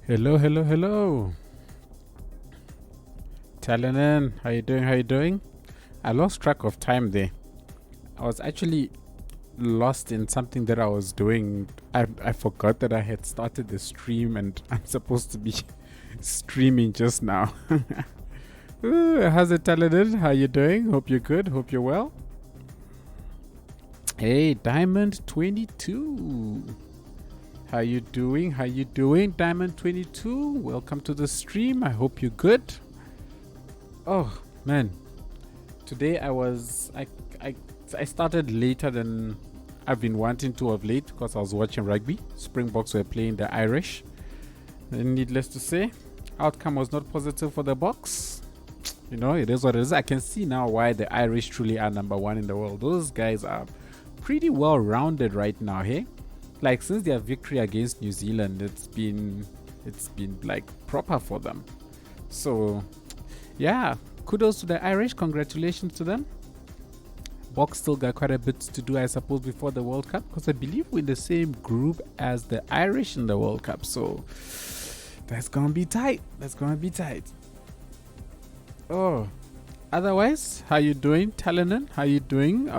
Hello, hello, hello. Talanan, how you doing? How you doing? I lost track of time there. I was actually lost in something that I was doing. I forgot that I had started the stream and I'm supposed to be streaming just now. Ooh, how's it, Talanan? How you doing? Hope you're good. Hope you're well. Hey, Diamond 22. How you doing? How you doing, Diamond 22? Welcome to the stream. I hope you're good. Oh man, today I started later than I've been wanting to of late because I was watching rugby. Springboks were playing the Irish. And needless to say, outcome was not positive for the Boks. You know, it is what it is. I can see now why the Irish truly are number one in the world. Those guys are pretty well rounded right now, hey? Like since their victory against New Zealand, it's been like proper for them. So yeah, kudos to the Irish. Congratulations to them. Box still got quite a bit to do, I suppose, before the World Cup, because I believe we're in the same group as the Irish in the World Cup. So that's gonna be tight. That's gonna be tight. Oh, otherwise, how you doing, Talanan? How you doing?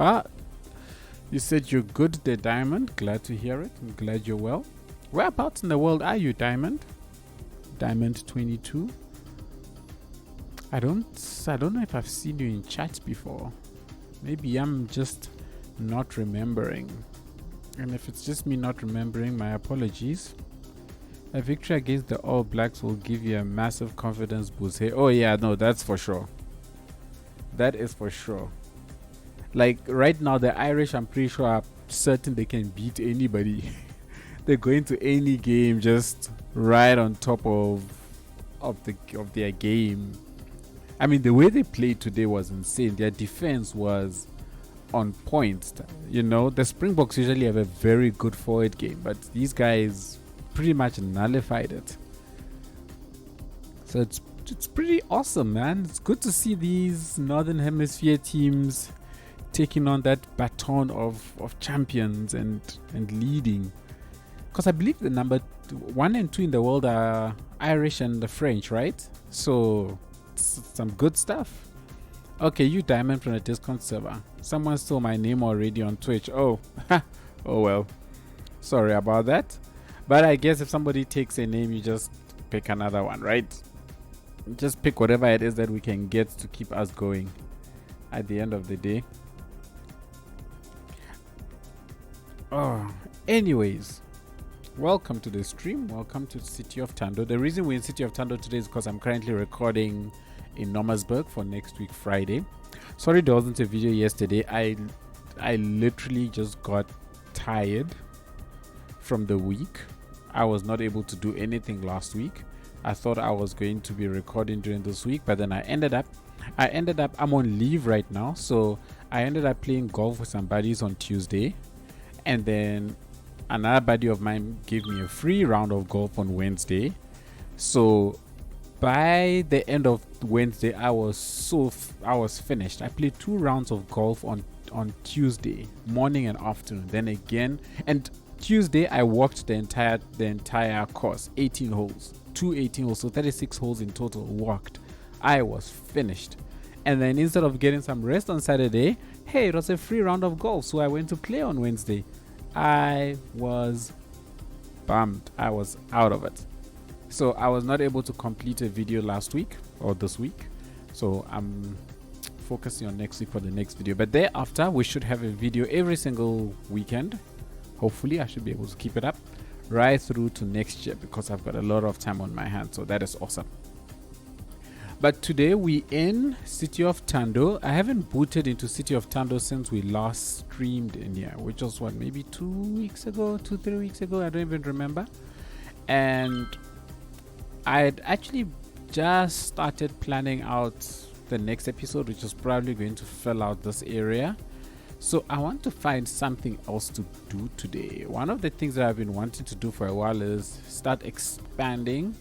You said you're good, the Diamond. Glad to hear it. I'm glad you're well. Whereabouts in the world are you, Diamond? Diamond 22. I don't know if I've seen you in chat before. Maybe I'm just not remembering. And if it's just me not remembering, my apologies. A victory against the All Blacks will give you a massive confidence boost. Hey, oh yeah, no, that's for sure. That is for sure. Like right now, the Irish, I'm pretty sure, are certain they can beat anybody. They're going to any game just right on top of their game. I mean, the way they played today was insane. Their defense was on point. You know, the Springboks usually have a very good forward game, but these guys pretty much nullified it. So it's pretty awesome, man. It's good to see these Northern Hemisphere teams taking on that baton of champions and leading. Because I believe the number 1 and 2 in the world are Irish and the French, right? So some good stuff. Okay, you Diamond from the Discord server. Someone stole my name already on Twitch. Oh, oh well. Sorry about that. But I guess if somebody takes a name, you just pick another one, right? Just pick whatever it is that we can get to keep us going at the end of the day. Oh, anyways, welcome to the stream. Welcome to City of Thando. The reason we're in City of Thando today is because I'm currently recording in Nomasburg for next week Friday. Sorry there wasn't a video yesterday. I literally just got tired from the week. I was not able to do anything last week. I thought I was going to be recording during this week, but then I ended up I'm on leave right now, so I ended up playing golf with some buddies on Tuesday, and then another buddy of mine gave me a free round of golf on Wednesday. So by the end of Wednesday, I was finished. I played 2 rounds of golf on Tuesday morning and afternoon. Then again, and Tuesday I walked the entire course, 18 holes, 18 holes, so 36 holes in total walked. I was finished. And then instead of getting some rest on Saturday, hey, it was a free round of golf, so I went to play on Wednesday. I was bummed. I was out of it. So I was not able to complete a video last week or this week. So I'm focusing on next week for the next video. But thereafter, we should have a video every single weekend. Hopefully, I should be able to keep it up right through to next year because I've got a lot of time on my hands. So that is awesome. But today we in City of Thando. I haven't booted into City of Thando since we last streamed in here, which was what, maybe 3 weeks ago? I don't even remember. And I had actually just started planning out the next episode, which is probably going to fill out this area. So I want to find something else to do today. One of the things that I've been wanting to do for a while is start expanding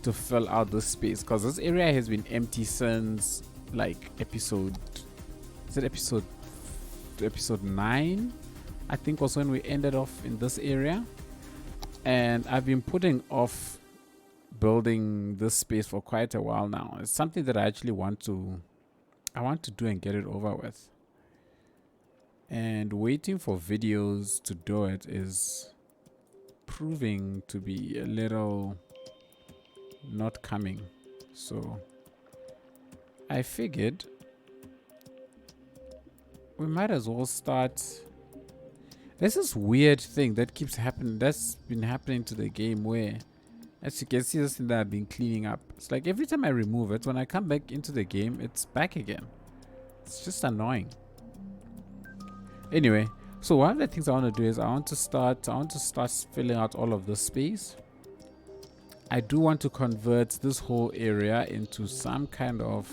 to fill out this space, because this area has been empty since like episode 9, I think, was when we ended off in this area. And I've been putting off building this space for quite a while now. It's something that I actually want to do and get it over with. And waiting for videos to do it is proving to be a little not coming. So I figured we might as well start. There's this weird thing that keeps happening, that's been happening to the game, where as you can see, this thing that I've been cleaning up, it's like every time I remove it, when I come back into the game, it's back again. It's just annoying. Anyway, so one of the things I want to do is I want to start filling out all of this space. I do want to convert this whole area into some kind of,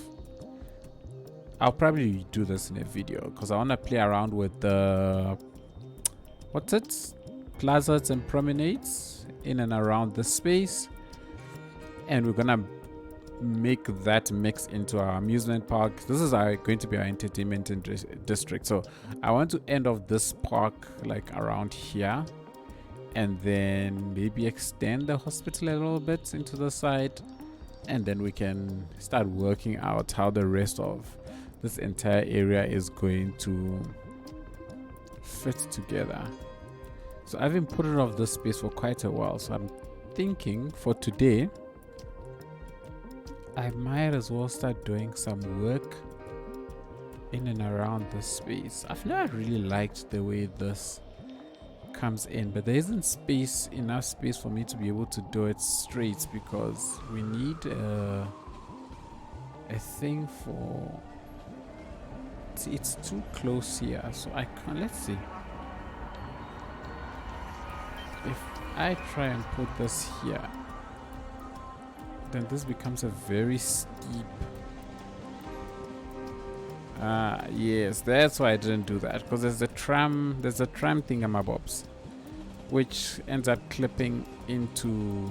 I'll probably do this in a video because I want to play around with the plazas and promenades in and around the space, and we're gonna make that mix into our amusement park. This is going to be our entertainment district. So I want to end off this park like around here, and then maybe extend the hospital a little bit into the side, and then we can start working out how the rest of this entire area is going to fit together. So I've been putting off this space for quite a while, so I'm thinking for today I might as well start doing some work in and around this space. I've never really liked the way this comes in, but there isn't enough space for me to be able to do it straight, because we need a thing for, see, it's too close here, so I can't. Let's see if I try and put this here, then this becomes a very steep. Yes, that's why I didn't do that, because there's a tram thingamabobs which ends up clipping into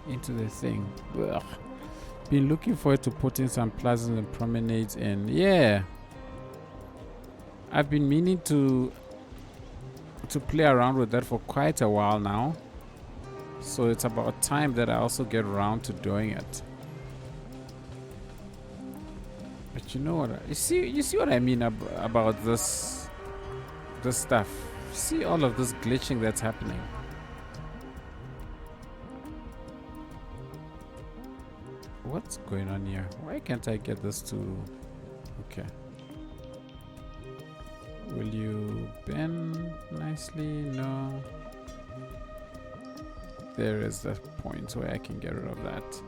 the thing. Ugh. Been looking forward to putting some plazas and promenades in. Yeah, I've been meaning to play around with that for quite a while now, so it's about time that I also get around to doing it. But you know what, you see what I mean about this stuff. See all of this glitching that's happening. What's going on here? Why can't I get this to... Okay. Will you bend nicely? No. There is the point where I can get rid of that.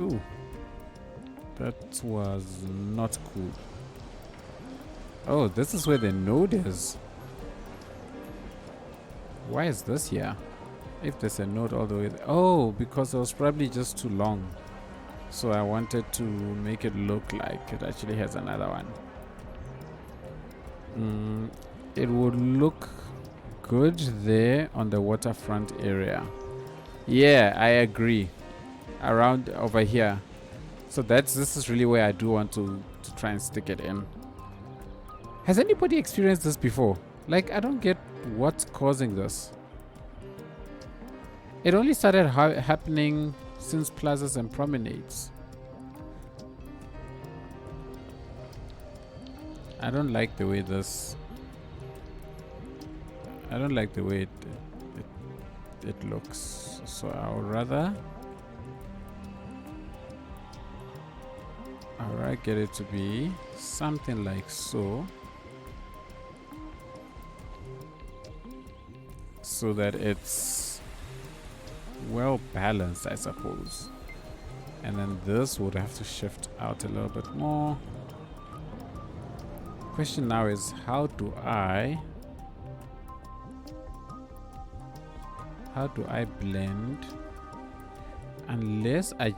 Ooh. That was not cool. Oh, this is where the node is. Why is this here? If there's a node all the way there. Oh, because it was probably just too long. So I wanted to make it look like it actually has another one. It would look good there on the waterfront area. Yeah, I agree. Around over here. So this is really where I do want to try and stick it in. Has anybody experienced this before? Like, I don't get what's causing this. It only started happening since plazas and promenades. I don't like the way this... I don't like the way it looks. So I would rather... Alright, get it to be something like so. So that it's well balanced, I suppose. And then this would have to shift out a little bit more. Question now is, how do I blend? Unless I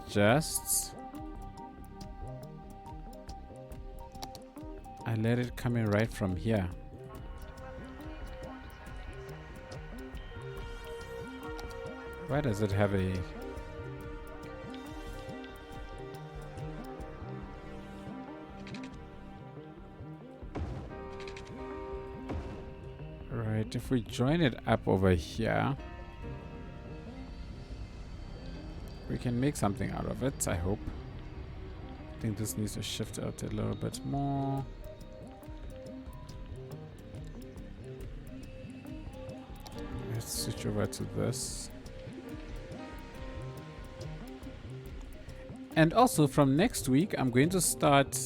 let it come in right from here. Why does it have a... Right, if we join it up over here, We can make something out of it, I hope. I think this needs to shift out a little bit more. Let's switch over to this. And also from next week, I'm going to start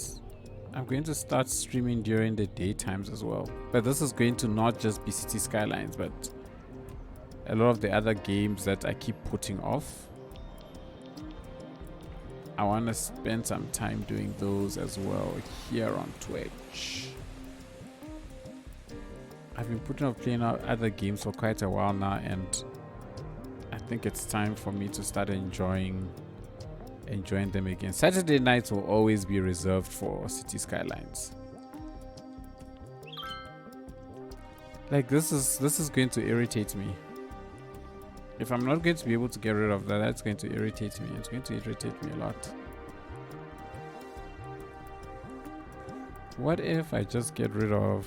streaming during the daytimes as well. But this is going to not just be City Skylines, but a lot of the other games that I keep putting off. I want to spend some time doing those as well here on Twitch. I've been putting off playing out other games for quite a while now, and I think it's time for me to start enjoying them again. Saturday nights will always be reserved for City Skylines. Like this is going to irritate me. If I'm not going to be able to get rid of that, that's going to irritate me. It's going to irritate me a lot. What if I just get rid of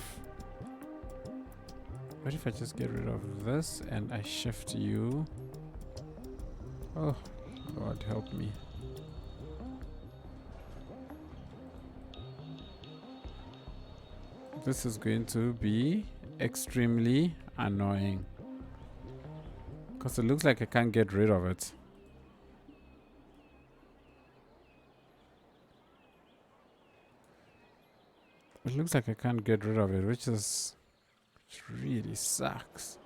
this and I shift you? Oh, Lord help me. This is going to be extremely annoying. Because it looks like I can't get rid of it. It looks like I can't get rid of it, which really sucks.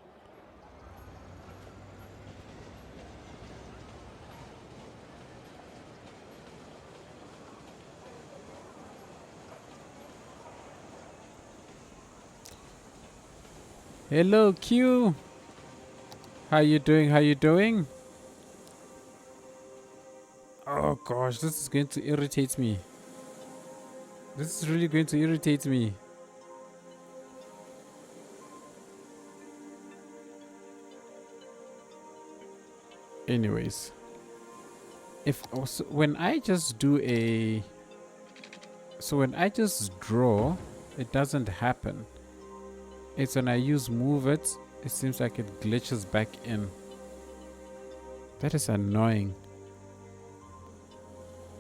Hello, Q. How you doing? Oh gosh, this is going to irritate me. This is really going to irritate me. Anyways, when I just draw, it doesn't happen. It's when I use move it seems like it glitches back in. That is annoying.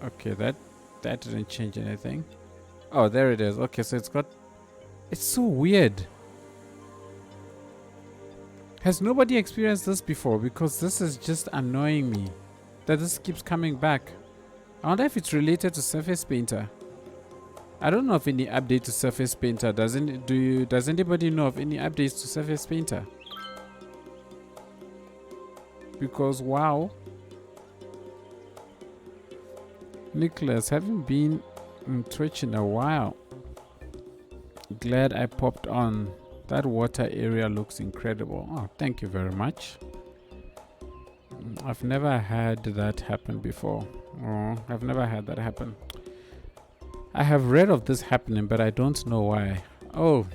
Okay, that didn't change anything. Oh, there it is. Okay, so it's so weird. Has nobody experienced this before? Because this is just annoying me that this keeps coming back. I wonder if it's related to Surface Painter. I don't know of any update to Surface Painter. Does anybody know of any updates to Surface Painter? Because wow. Nicholas, haven't been on Twitch in a while. Glad I popped on. That water area looks incredible. Oh, thank you very much. I've never had that happen before. Oh, I've never had that happen. I have read of this happening, but I don't know why. Oh.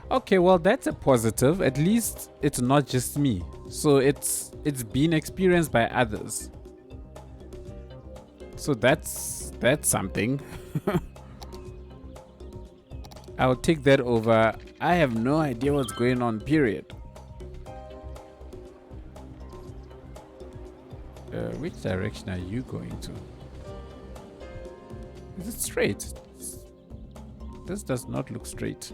Okay, well, that's a positive. At least it's not just me. So it's been experienced by others. So that's something. I'll take that over. I have no idea what's going on, period. Which direction are you going to? Is it straight? This does not look straight.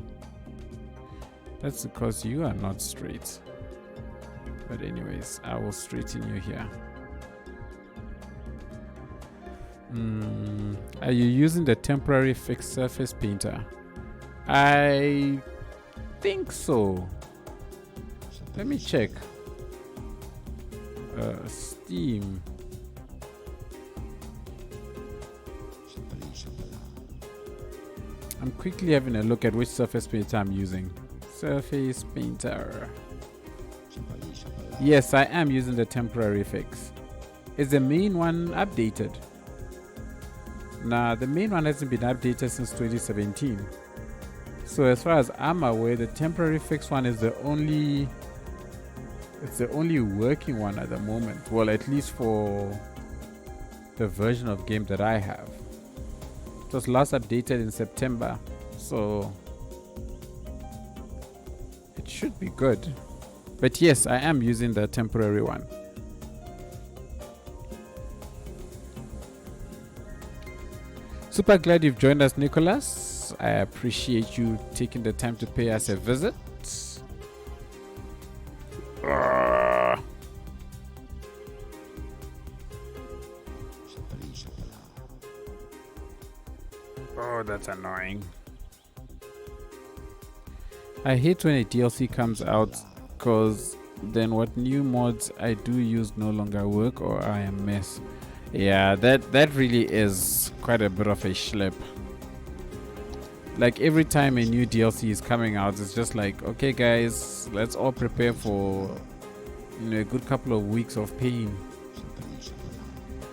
That's because you are not straight. But anyways, I will straighten you here. Are you using the temporary fixed surface painter? I think so. Let me check. Steam. I'm quickly having a look at which surface painter I'm using. Surface painter. Yes, I am using the temporary fix. Is the main one updated? Nah, the main one hasn't been updated since 2017. So as far as I'm aware, the temporary fix one is the only working one at the moment. Well, at least for the version of game that I have. It was last updated in September, so it should be good. But yes, I am using the temporary one. Super glad you've joined us, Nicholas. I appreciate you taking the time to pay us a visit. Oh, that's annoying. I hate when a DLC comes out because then what new mods I do use no longer work or I am mess. Yeah, that really is quite a bit of a schlep. Like every time a new DLC is coming out, it's just like, okay guys, let's all prepare for a good couple of weeks of pain.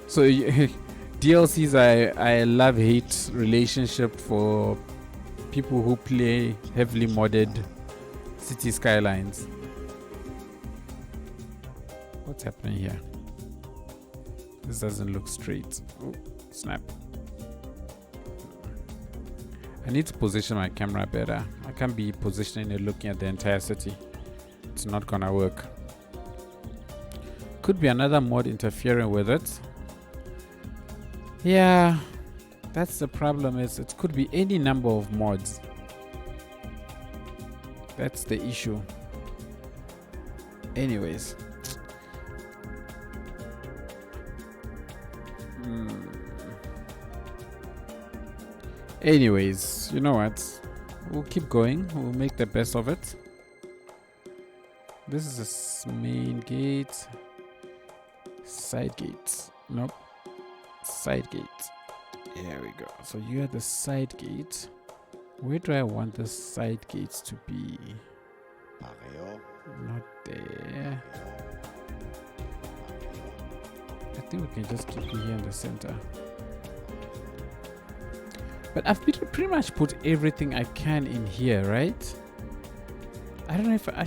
So DLCs I love-hate relationship for people who play heavily modded City Skylines. What's happening here? This doesn't look straight. Oh, snap. I need to position my camera better. I can't be positioning it looking at the entire city. It's not gonna work. Could be another mod interfering with it. Yeah, that's the problem. Is it could be any number of mods. That's the issue. Anyways. Anyways, you know what? We'll keep going. We'll make the best of it. This is a main gate. Side gates. Nope. Side gate. There we go. So you are the side gate. Where do I want the side gates to be? Not there. I think we can just keep it here in the center. But I've pretty much put everything I can in here, right? I don't know if I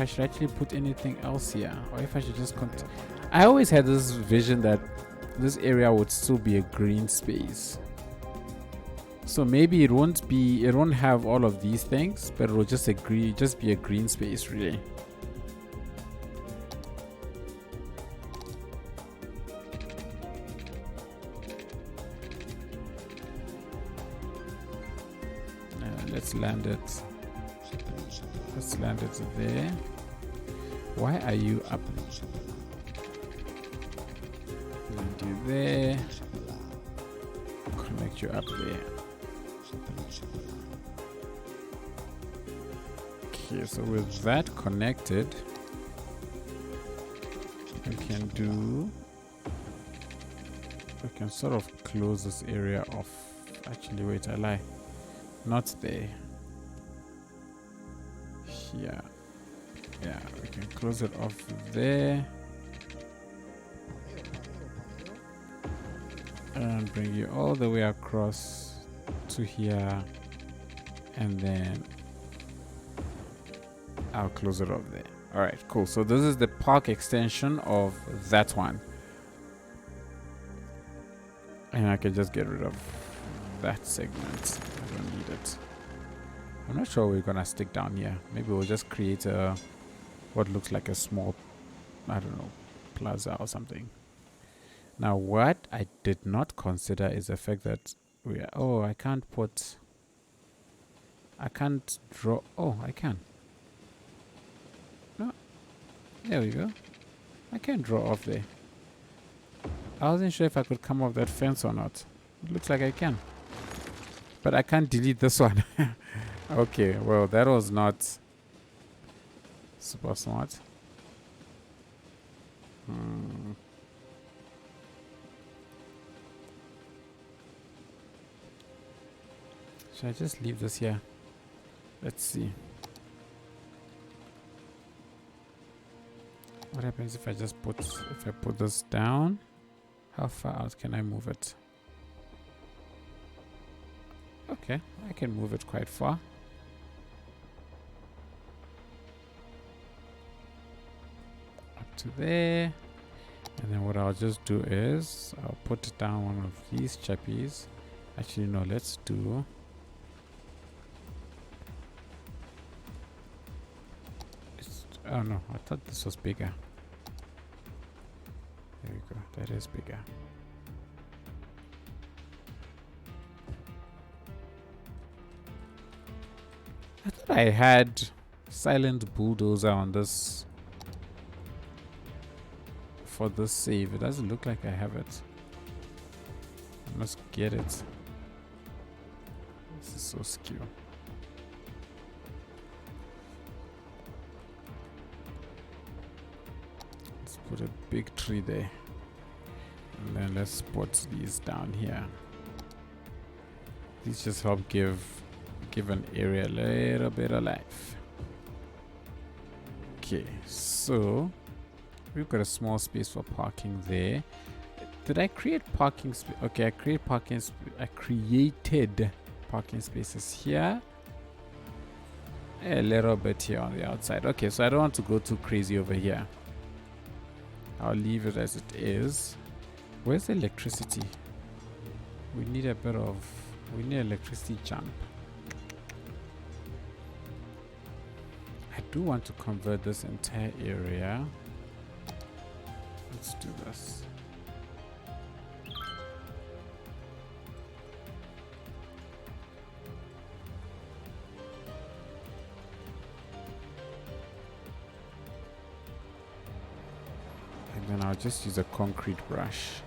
should actually put anything else here, or if I should just continue. I always had this vision that this area would still be a green space. So maybe it won't have all of these things, but it will just be a green space, really. Let's land it. Let's land it there. Why are you up? Land you there. Connect you up there. Okay, so with that connected, we can sort of close this area off. Actually, wait, I lie. Not there. Here. Yeah, we can close it off there. And bring you all the way across to here. And then I'll close it off there. Alright, cool. So this is the park extension of that one. And I can just get rid of that segment. I don't need it. I'm not sure we're gonna stick down here. Maybe we'll just create a what looks like a small, I don't know, plaza or something. Now what I did not consider is the fact that I can't draw. Oh, I can. No, there we go. I can draw off there. I wasn't sure if I could come off that fence or not. It looks like I can. But I can't delete this one. Okay, well, that was not super smart. Should I just leave this here? Let's see. What happens if I put this down? How far out can I move it? Okay, I can move it quite far. Up to there. And then what I'll just do is I'll put down one of these chappies. Actually, no, let's do... Oh no, I thought this was bigger. There we go, that is bigger. thought I had silent bulldozer on this for this save. It doesn't look like I have it. I must get it. This is so skew. Let's put a big tree there. And then let's spot these down here. These just help give an area a little bit of life. Okay, so we've got a small space for parking there. Did I create parking space? Okay, I created parking spaces here. A little bit here on the outside. Okay, so I don't want to go too crazy over here. I'll leave it as it is. Where's the electricity? We need a bit of... We need electricity jump. I do want to convert this entire area. Let's do this. And then I'll just use a concrete brush.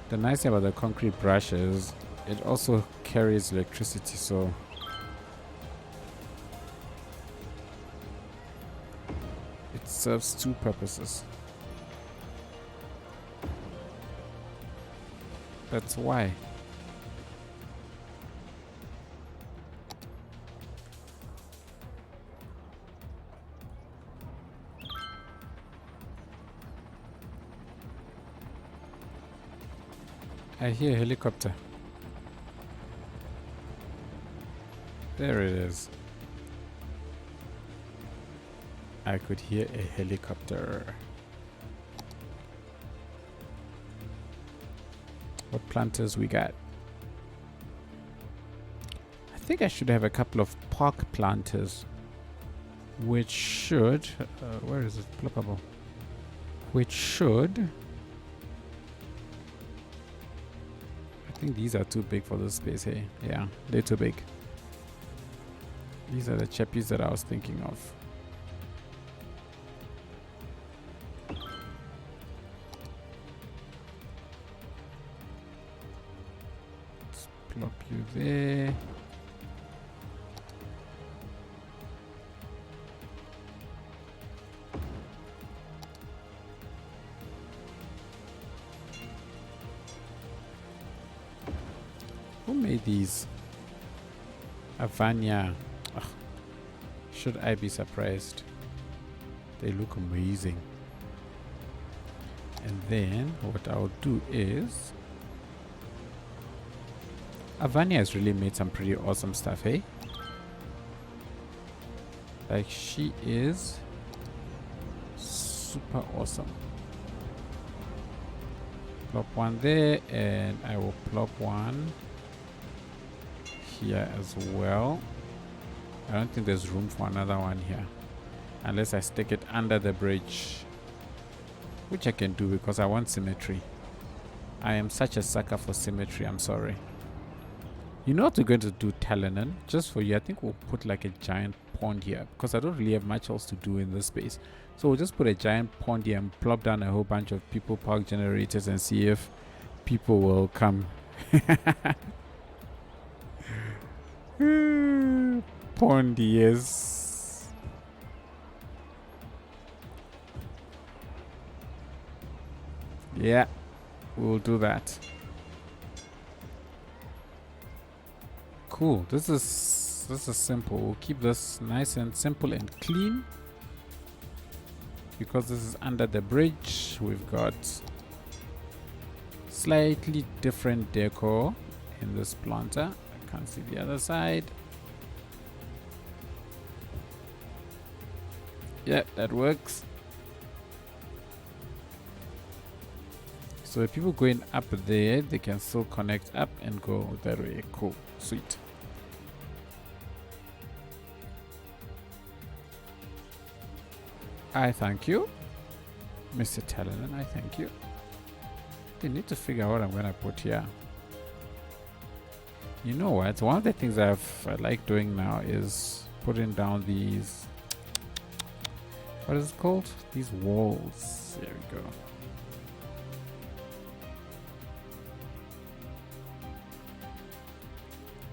The nice thing about the concrete brush is it also carries electricity, so it serves two purposes. That's why. I hear a helicopter. There it is. I could hear a helicopter. What planters we got? I think I should have a couple of park planters, which should... where is it? Ploppable. Which should... I think these are too big for this space here. Yeah, they're too big. These are the chappies that I was thinking of. Let's plop you there. Who made these? Avanya. Ugh. Should I be surprised? They look amazing. And then what I'll do is... Avanya has really made some pretty awesome stuff, hey? Like, she is super awesome. Plop one there, and I will plop one here as well. I don't think there's room for another one here unless I stick it under the bridge, which I can do because I want symmetry. I am such a sucker for symmetry. I'm sorry. You know what we're going to do, Talanan? Just for you, I think we'll put like a giant pond here because I don't really have much else to do in this space. So we'll just put a giant pond here and plop down a whole bunch of people park generators and see if people will come. Pond, yes. Yeah, we'll do that. Cool. This is simple. We'll keep this nice and simple and clean because this is under the bridge. We've got slightly different decor in this planter. I can't see the other side. Yeah, that works. So if people going up there, they can still connect up and go that way. Cool. Sweet. I thank you, Mr. Talanan. I thank you. They need to figure out what I'm going to put here. You know what? One of the things I like doing now is putting down these. What is it called? These walls. There we go.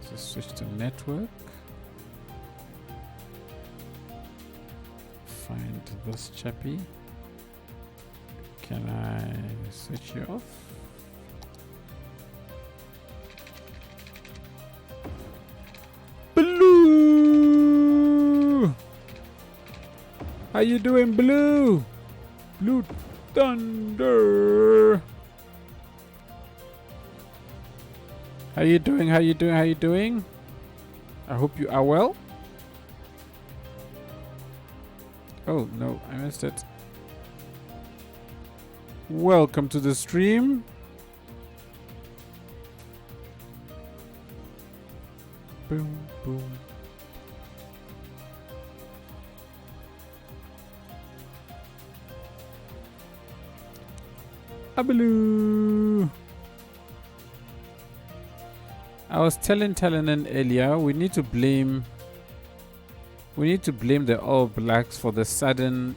So switch to network. Find this chappy. Can I switch you off? Blue! How you doing, Blue? Blue Thunder! How you doing? How you doing? How you doing? I hope you are well. Oh, no, I missed it. Welcome to the stream. Boom, boom. Abaloo. I was telling Talanan earlier, we need to blame the All Blacks for the sudden,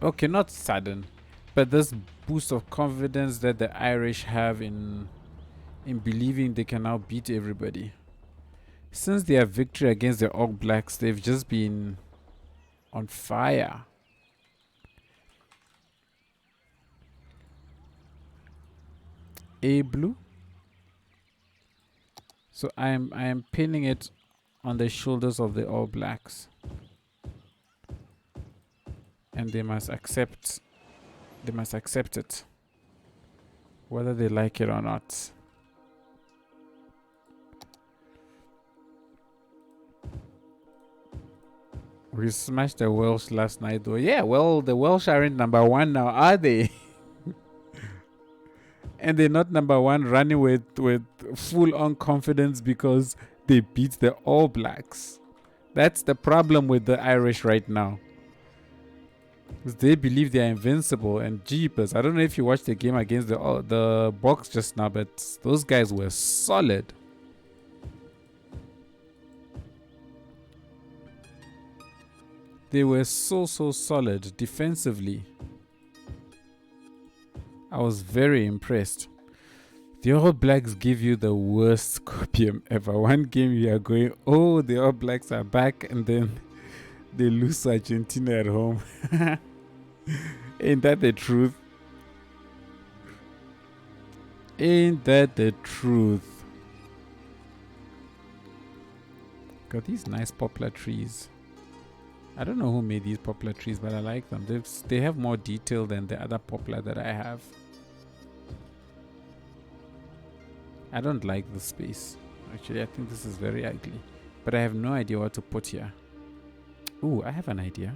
okay, not sudden, but this boost of confidence that the Irish have in believing they can now beat everybody. Since their victory against the All Blacks, they've just been on fire. A blue. So I am pinning it on the shoulders of the All Blacks, and they must accept it, whether they like it or not. We smashed the Welsh last night, though. Yeah, well, the Welsh aren't number one now, are they? And they're not number one running with full-on confidence because they beat the All Blacks. That's the problem with the Irish right now. They believe they are invincible, and jeepers. I don't know if you watched the game against the Box just now, but those guys were solid. They were so solid defensively. I was very impressed. The All Blacks give you the worst copium ever. One game you are going, oh, the All Blacks are back, and then they lose Argentina at home. Ain't that the truth? Ain't that the truth? Got these nice poplar trees. I don't know who made these poplar trees, but I like them. They have more detail than the other poplar that I have. I don't like the space. Actually, I think this is very ugly. But I have no idea what to put here. Ooh, I have an idea.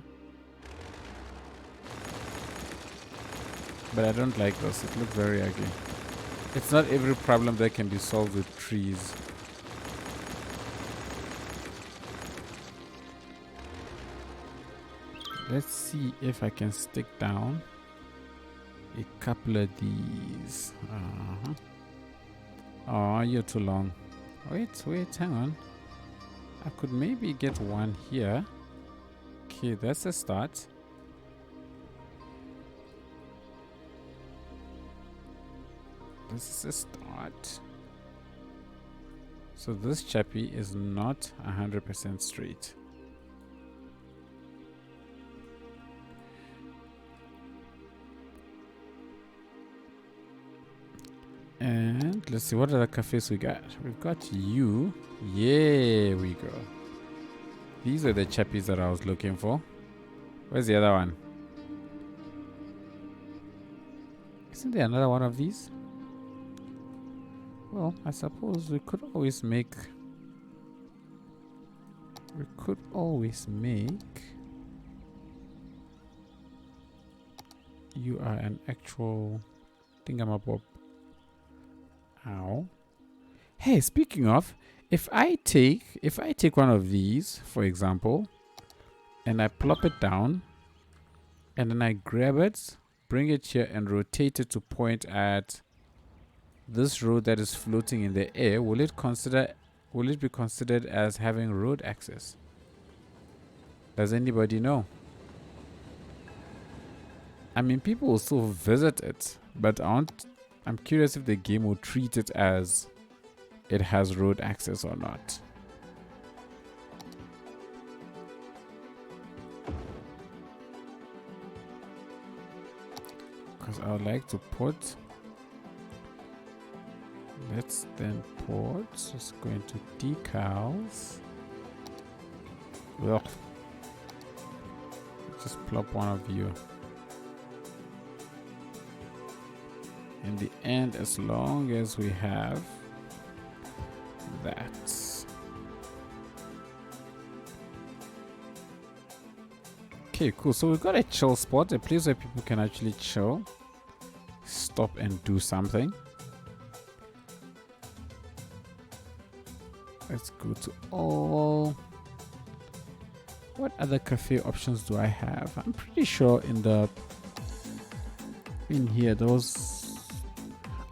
But I don't like this. It looks very ugly. It's not every problem that can be solved with trees. Let's see if I can stick down a couple of these. Oh, you're too long. Wait, hang on. I could maybe get one here. Okay, that's a start. This is a start. So this chappy is not 100% straight. And let's see what other cafes we got. We've got you. Yeah, we go. These are the chappies that I was looking for. Where's the other one? Isn't there another one of these? Well, I suppose we could always make... You are an actual thingamabob. Ow. Hey, speaking of, if I take one of these, for example, and I plop it down, and then I grab it, bring it here, and rotate it to point at this road that is floating in the air, will it be considered as having road access? Does anybody know? I mean, people will still visit it, but I'm curious if the game will treat it as it has road access or not. Because I would like to put, let's then put, just go into decals. Ugh. Just plop one of you. In the end, as long as we have that. Okay, cool. So we've got a chill spot, a place where people can actually chill, stop and do something. Let's go to all. What other cafe options do I have? I'm pretty sure in here those.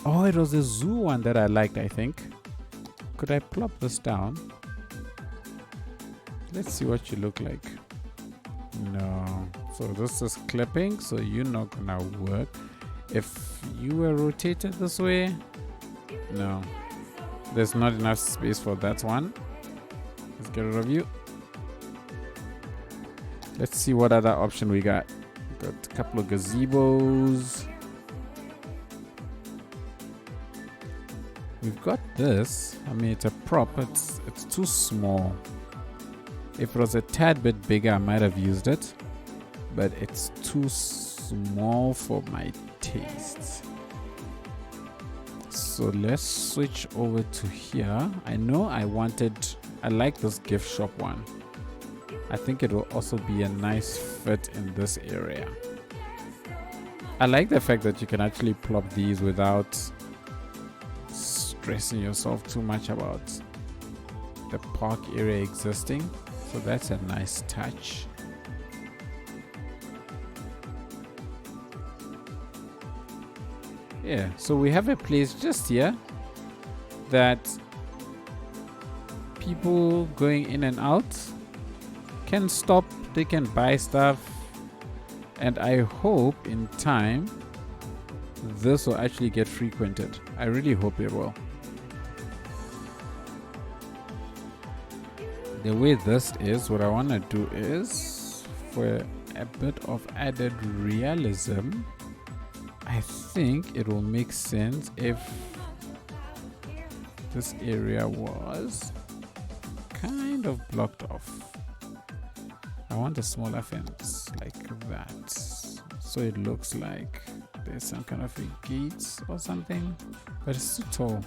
Oh, it was a zoo one that I liked, I think. Could I plop this down? Let's see what you look like. No. So this is clipping, so you're not gonna work. If you were rotated this way, no. There's not enough space for that one. Let's get rid of you. Let's see what other option we got. Got a couple of gazebos. We've got this. I mean, it's a prop. It's too small. If it was a tad bit bigger, I might have used it. But it's too small for my taste. So let's switch over to here. I know I like this gift shop one. I think it will also be a nice fit in this area. I like the fact that you can actually plop these without stressing yourself too much about the park area existing. So that's a nice touch. Yeah, so we have a place just here that people going in and out can stop, they can buy stuff, and I hope in time this will actually get frequented. I really hope it will. The way this is, what I want to do is, for a bit of added realism, I think it will make sense if this area was kind of blocked off. I want a smaller fence like that, so it looks like there's some kind of a gate or something, but it's too tall.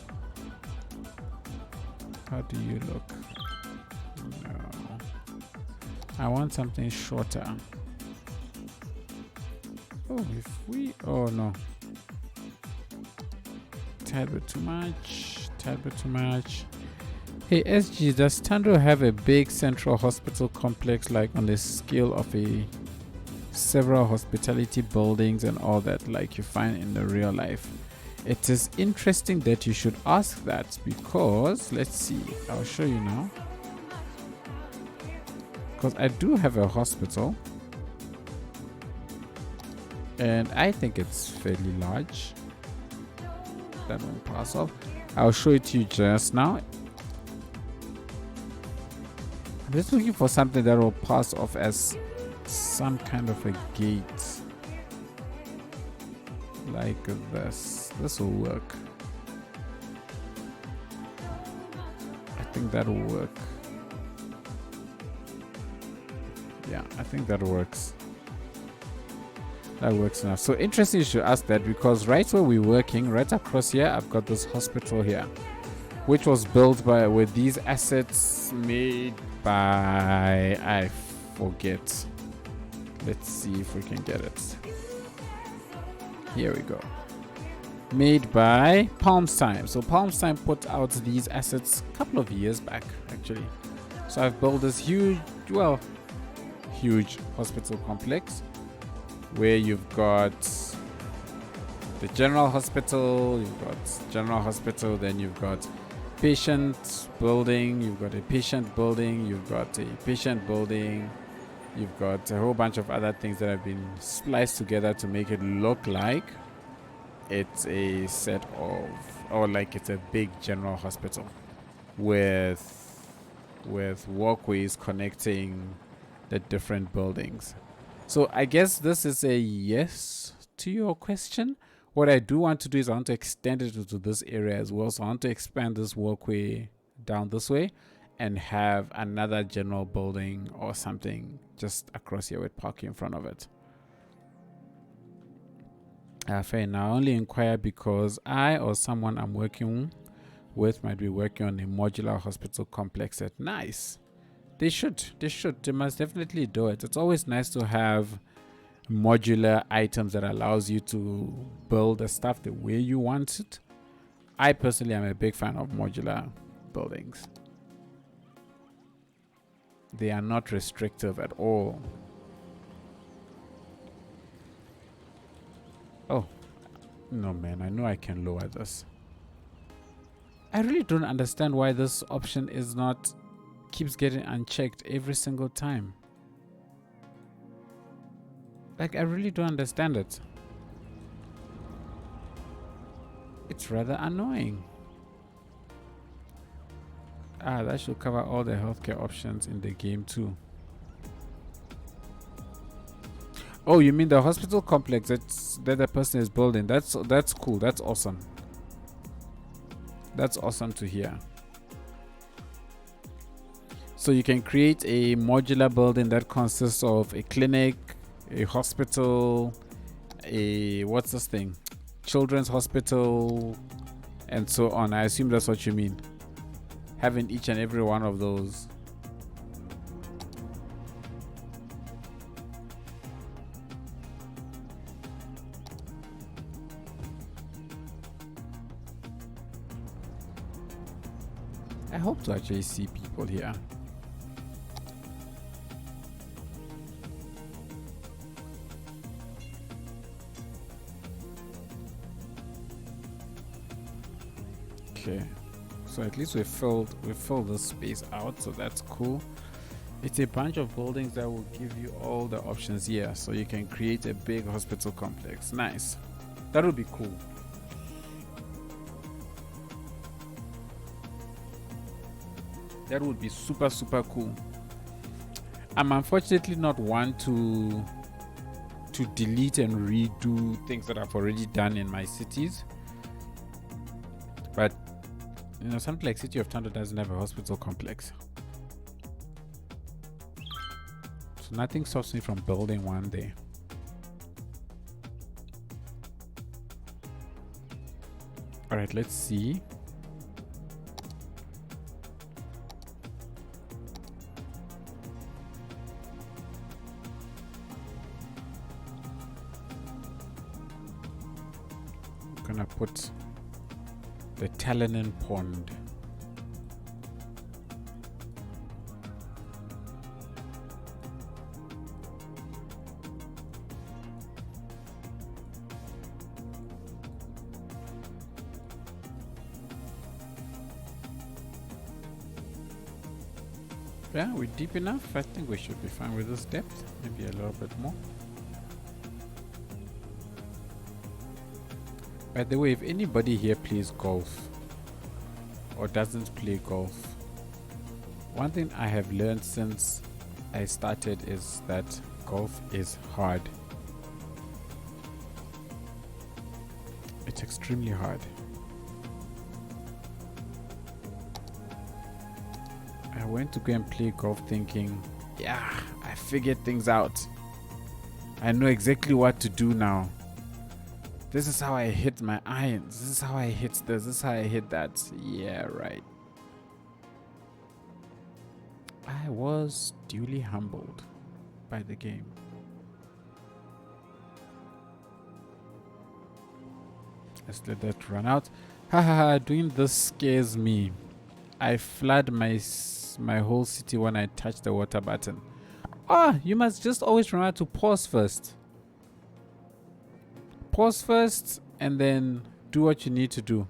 How do you look? No, I want something shorter. Oh, oh no, tad bit too much. Hey SG, does Thando have a big central hospital complex, like on the scale of several hospitality buildings and all that, like you find in the real life? It is interesting that you should ask that, because let's see, I'll show you now. Because I do have a hospital, and I think it's fairly large. That won't pass off. I'll show it to you just now. I'm just looking for something that will pass off as some kind of a gate. Like this. This will work. I think that will work. Yeah, I think that works. That works enough. So interesting you should ask that, because right where we're working, right across here, I've got this hospital here, which was built with these assets made by, I forget. Let's see if we can get it. Here we go. Made by Palm's Time. So Palm's Time put out these assets a couple of years back, actually. So I've built this huge hospital complex where you've got the general hospital, you've got general hospital, then you've got patient building, you've got a patient building, you've got a patient building, you've got a whole bunch of other things that have been spliced together to make it look like it's a set of, or like it's a big general hospital with walkways connecting the different buildings. So I guess this is a yes to your question. What I do want to do is I want to extend it to this area as well. So I want to expand this walkway down this way and have another general building or something just across here with parking in front of it. Fair. Now I only inquire because I or someone I'm working with might be working on a modular hospital complex. At nice. They must definitely do it. It's always nice to have modular items that allows you to build the stuff the way you want it. I personally am a big fan of modular buildings. They are not restrictive at all. Oh, no man, I know I can lower this. I really don't understand why this option is not keeps getting unchecked every single time. Like, I really don't understand it. It's rather annoying. That should cover all the healthcare options in the game too. Oh, you mean the hospital complex that the person is building? That's cool. That's awesome. That's awesome to hear. So you can create a modular building that consists of a clinic, a hospital, a what's this thing? Children's hospital, and so on. I assume that's what you mean. Having each and every one of those. I hope to actually see people here. Okay, so at least we filled this space out, so that's cool. It's a bunch of buildings that will give you all the options here, so you can create a big hospital complex. Nice. That would be cool. That would be super cool. I'm unfortunately not one to delete and redo things that I've already done in my cities, but you know, something like City of Thando doesn't have a hospital complex, so nothing stops me from building one day. All right, let's see. I'm gonna put the Talanin Pond. Yeah, we're deep enough. I think we should be fine with this depth. Maybe a little bit more. By the way, if anybody here plays golf or doesn't play golf, one thing I have learned since I started is that golf is hard. It's extremely hard. I went to go and play golf thinking, yeah, I figured things out. I know exactly what to do now. This is how I hit my irons. This is how I hit this. This is how I hit that. Yeah, right. I was duly humbled by the game. Let's let that run out. Haha, doing this scares me. I flood my whole city when I touch the water button. You must just always remember to pause first. Pause first and then do what you need to do.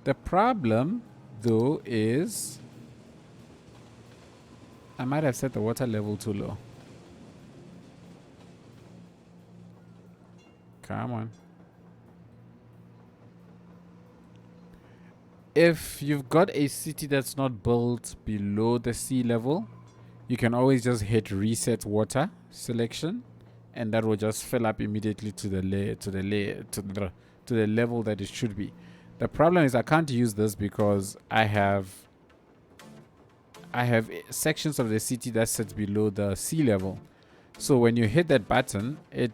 The problem, though, is I might have set the water level too low. Come on. If you've got a city that's not built below the sea level, you can always just hit reset water selection, and that will just fill up immediately to the level that it should be. The problem is I can't use this because I have sections of the city that sits below the sea level. So when you hit that button, it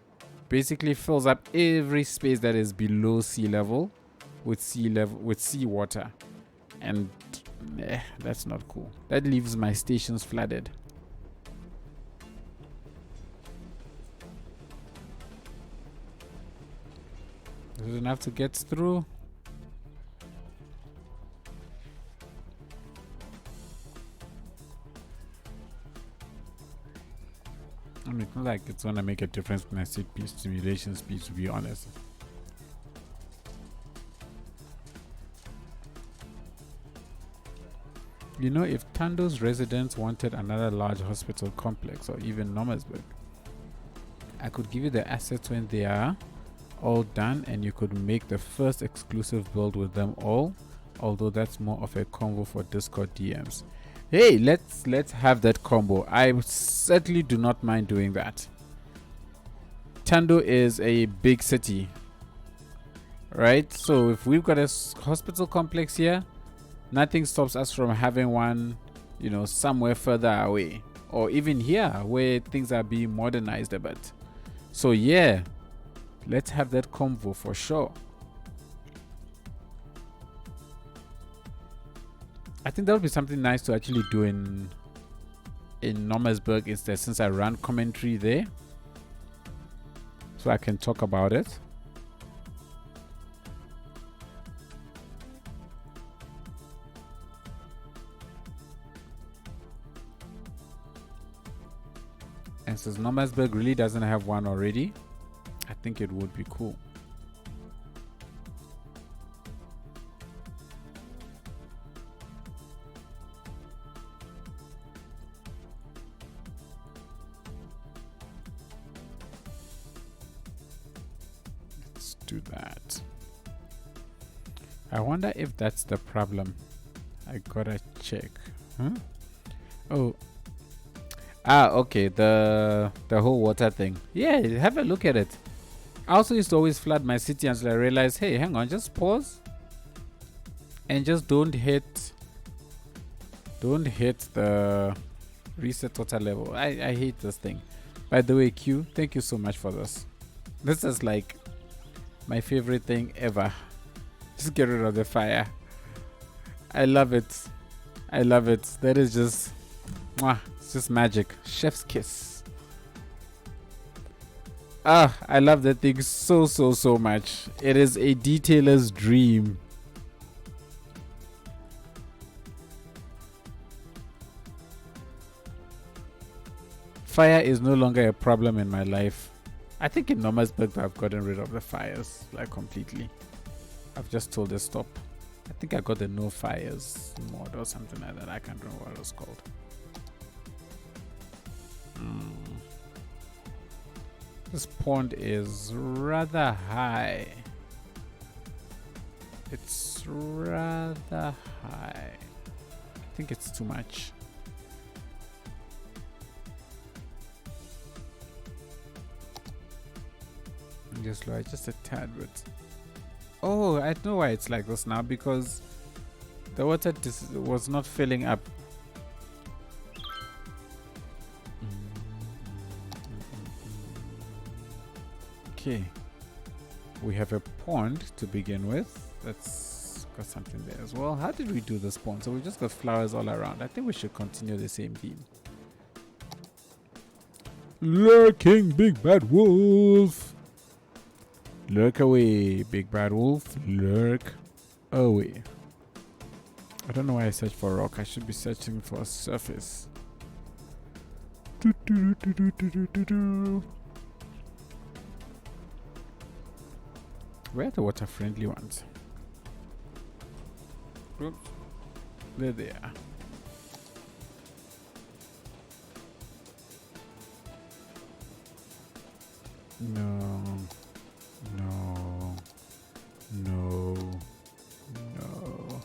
basically fills up every space that is below sea level with sea water, and that's not cool. That leaves my stations flooded. Is it enough to get through? I mean, it's not like it's gonna make a difference when I set simulation speed, to be honest. You know, if Thando's residents wanted another large hospital complex or even Nomersburg, I could give you the assets when they are all done, and you could make the first exclusive build with them all, although that's more of a combo for Discord DMs. Hey, let's have that combo. I certainly do not mind doing that. Thando is a big city, right? So if we've got a hospital complex here, nothing stops us from having one, you know, somewhere further away, or even here where things are being modernized a bit. So yeah, let's have that convo for sure. I think that would be something nice to actually do in Nomersburg instead, since I run commentary there, so I can talk about it. And since Nomersburg really doesn't have one already, I think it would be cool. Let's do that. I wonder if that's the problem. I gotta check. Huh? Oh. Okay, the whole water thing. Yeah, have a look at it. I also used to always flood my city until I realized, hey, hang on, just pause and just don't hit the reset water level. I hate this thing. By the way, Q, thank you so much for this. This is like my favorite thing ever. Just get rid of the fire. I love it. I love it. That is just mwah, it's just magic. Chef's kiss. I love that thing so much. It is a detailer's dream. Fire is no longer a problem in my life. I think in Nomersburg I've gotten rid of the fires like completely. I've just told it stop. I think I got the no fires mod or something like that. I can't remember what it was called. This pond is rather high. It's rather high. I think it's too much. Just lower just a tad bit. Oh, I know why it's like this now, because the water was not filling up. Okay, we have a pond to begin with. That's got something there as well. How did we do this pond? So we just got flowers all around. I think we should continue the same theme. Lurking big bad wolf. Lurk away, big bad wolf. Lurk away. I don't know why I searched for rock. I should be searching for a surface. Where are the water friendly ones? Oops. There they are. No. No. No. No.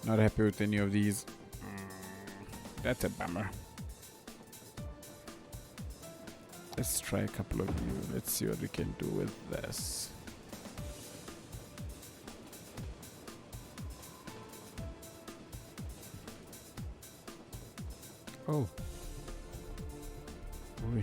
Not happy with any of these. That's a bummer. Let's try a couple of you. Let's see what we can do with this. Oh. Oi.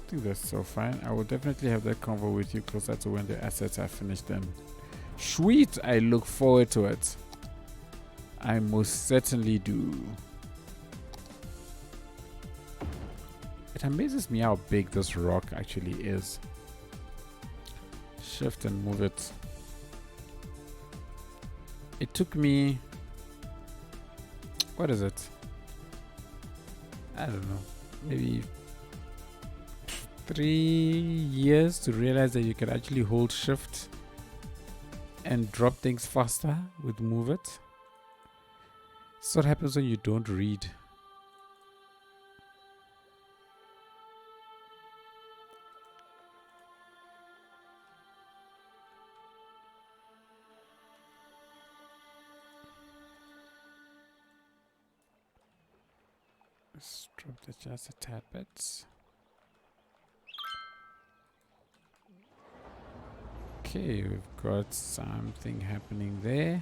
I think that's so fine. I will definitely have that convo with you closer to when the assets are finished then. Sweet! I look forward to it. I most certainly do. It amazes me how big this rock actually is. Shift and move it. It took me... What is it? I don't know. Maybe 3 years to realize that you can actually hold shift and drop things faster with move it. So what happens when you don't read? Let's drop that just a tad bit. Okay, we've got something happening there.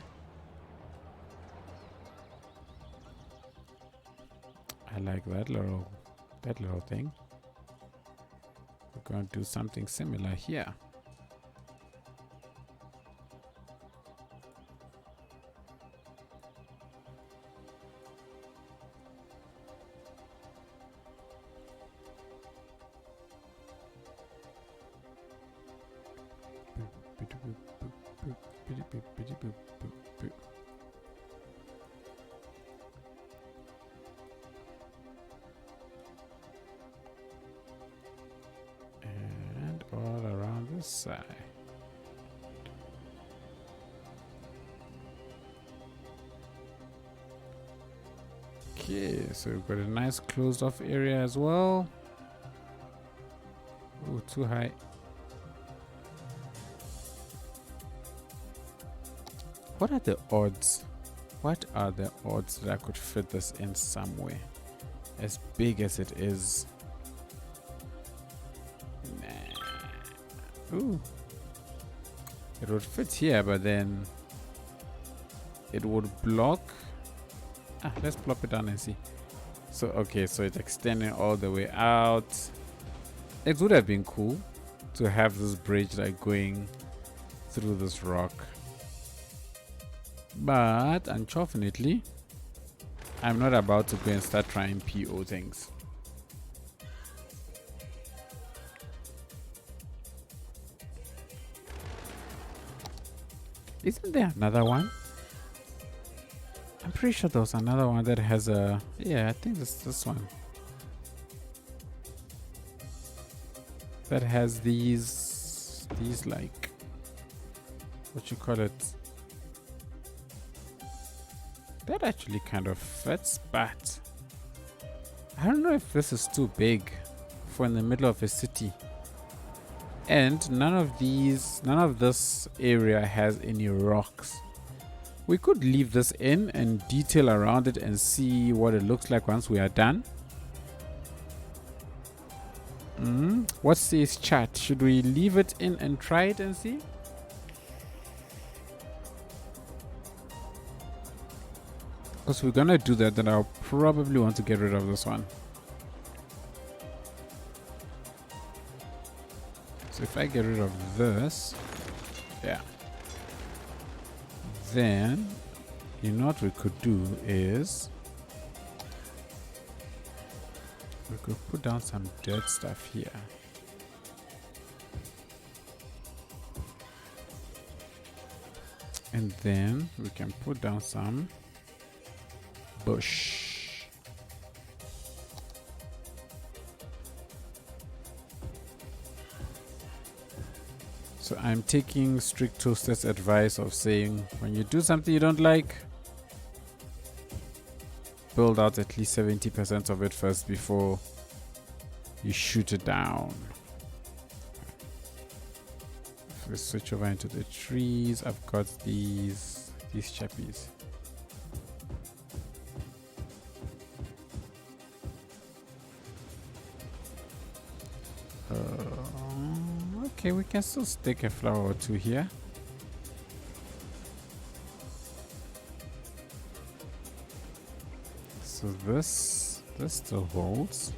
I like that little thing. We're going to do something similar here. And all around this side. Okay, so we've got a nice closed off area as well. Oh, too high. What are the odds? What are the odds that I could fit this in somewhere? As big as it is. Nah. Ooh. It would fit here, but then it would block. Let's plop it down and see. So, okay, so it's extending all the way out. It would have been cool to have this bridge like going through this rock. But unfortunately, I'm not about to go and start trying PO things. Isn't there another one? I'm pretty sure there was another one that has a... Yeah, I think it's this one. That has these like... What you call it? That actually kind of fits, but I don't know if this is too big for in the middle of a city. And none of this area has any rocks. We could leave this in and detail around it and see what it looks like once we are done. What says chat? Should we leave it in and try it and see? Because we're gonna do that, then I'll probably want to get rid of this one. So if I get rid of this, yeah, then you know what we could do is we could put down some dirt stuff here. And then we can put down some bush. So I'm taking strict toaster's advice of saying when you do something you don't like, build out at least 70% of it first before you shoot it down. If we switch over into the trees, I've got these chappies. Okay, we can still stick a flower or two here. So this still holds.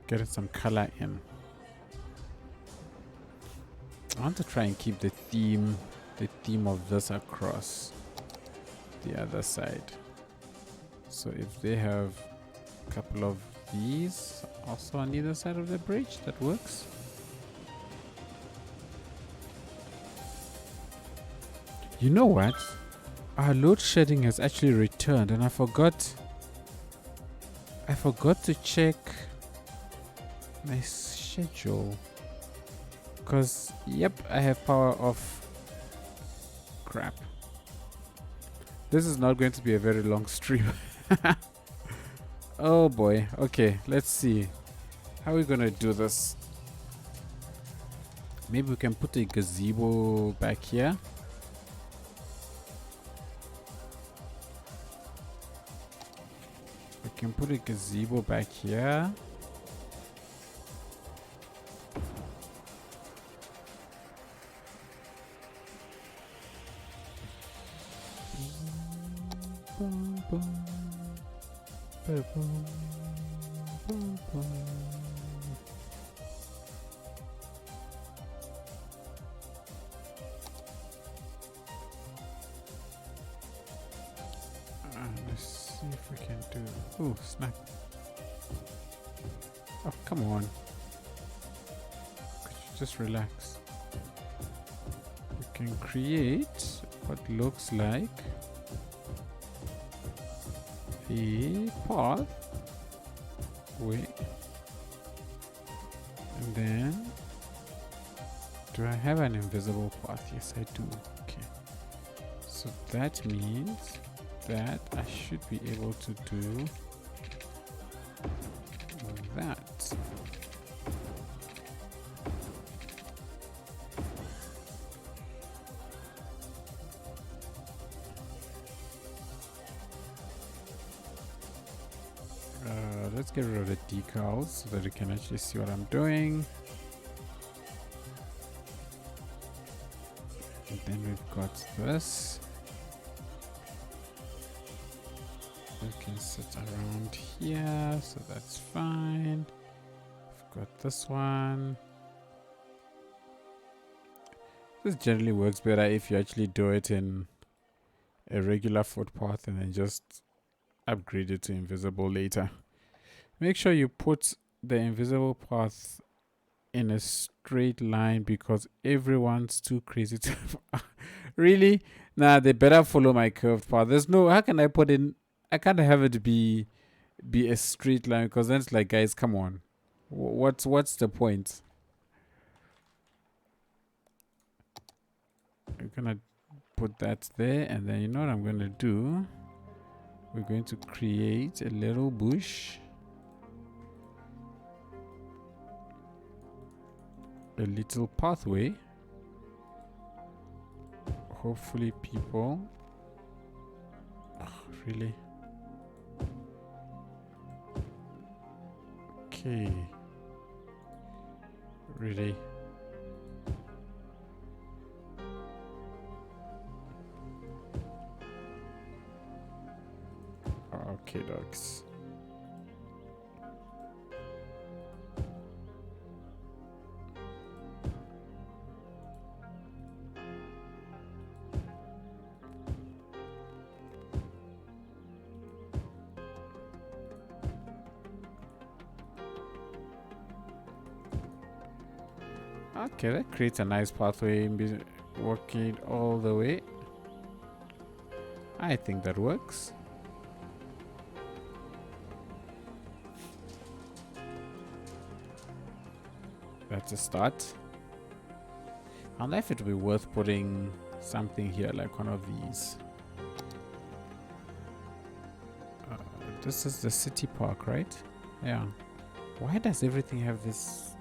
Getting some color in. I want to try and keep the theme of this across the other side. So if they have a couple of these also on either side of the bridge, that works. You know what? Our load shedding has actually returned, and I forgot to check my schedule. Because, yep, I have power off. Crap. This is not going to be a very long stream. Oh boy. Okay, let's see. How are we going to do this? Maybe we can put a gazebo back here. We can put a gazebo back here. Let's see if we can do. Oh, snap. Oh, come on. Could you just relax? We can create what looks like a path way, and then do I have an invisible path? Yes, I do. Okay, so that means that I should be able to do that. Let's get rid of the decals so that you can actually see what I'm doing. And then we've got this. We can sit around here, so that's fine. We've got this one. This generally works better if you actually do it in a regular footpath and then just upgrade it to invisible later. Make sure you put the invisible path in a straight line because everyone's too crazy to really? Nah, they better follow my curved path. There's no, how can I put in, I can't have it be a straight line because then it's like, guys, come on. What's the point? We're gonna put that there, and then you know what I'm gonna do? We're going to create a little bush. A little pathway. Hopefully people really okay really okay dogs. Okay, that creates a nice pathway working all the way. I think that works. That's a start. I wonder if it would be worth putting something here, like one of these. This is the city park, right? Yeah. Why does everything have this?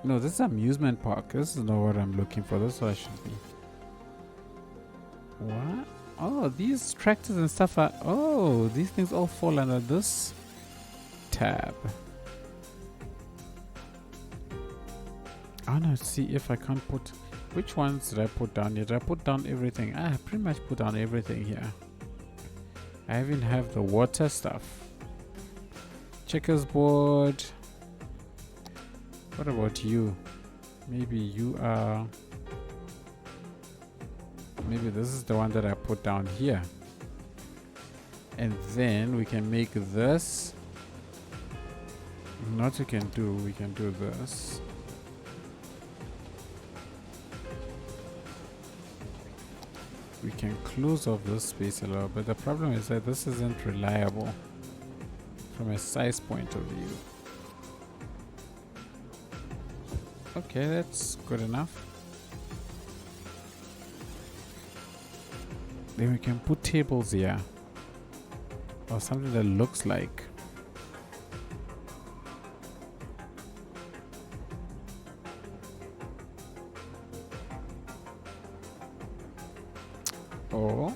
No, this is amusement park. This is not what I'm looking for. This is what I should be. What? Oh, these tractors and stuff are... Oh, these things all fall under this tab. I want to see if I can't put... Which ones did I put down here? Did I put down everything? I pretty much put down everything here. I even have the water stuff. Checkers board. What about you? Maybe you are... Maybe this is the one that I put down here. And then we can make this. Not we can do this. We can close off this space a little bit. The problem is that this isn't reliable from a size point of view. Okay, that's good enough. Then we can put tables here. Or something that looks like. Or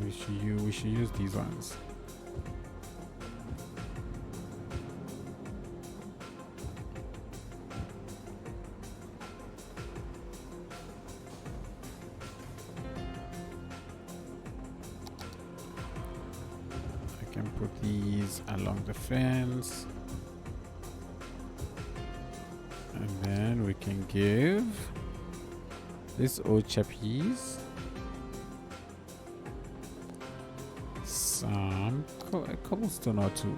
we should use these ones. I can put these along the fence. And then we can give this old chappies some a cobblestone or two.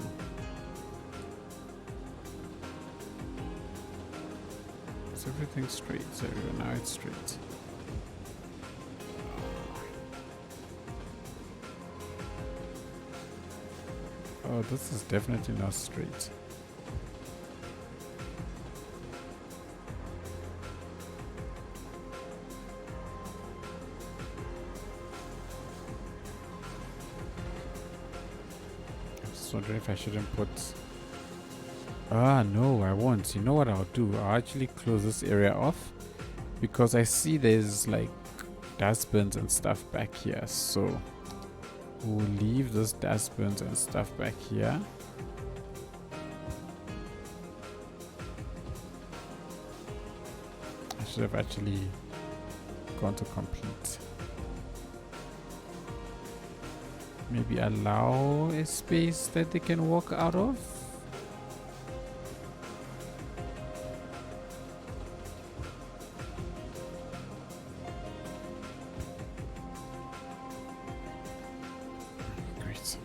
Is everything straight? There we go. Now it's straight. Oh, this is definitely not straight. Wondering if I shouldn't put... no, I won't. You know what I'll do? I'll actually close this area off because I see there's like dustbins and stuff back here, so we'll leave those dustbins and stuff back here. I should have actually gone to complete. Maybe allow a space that they can walk out of. Great.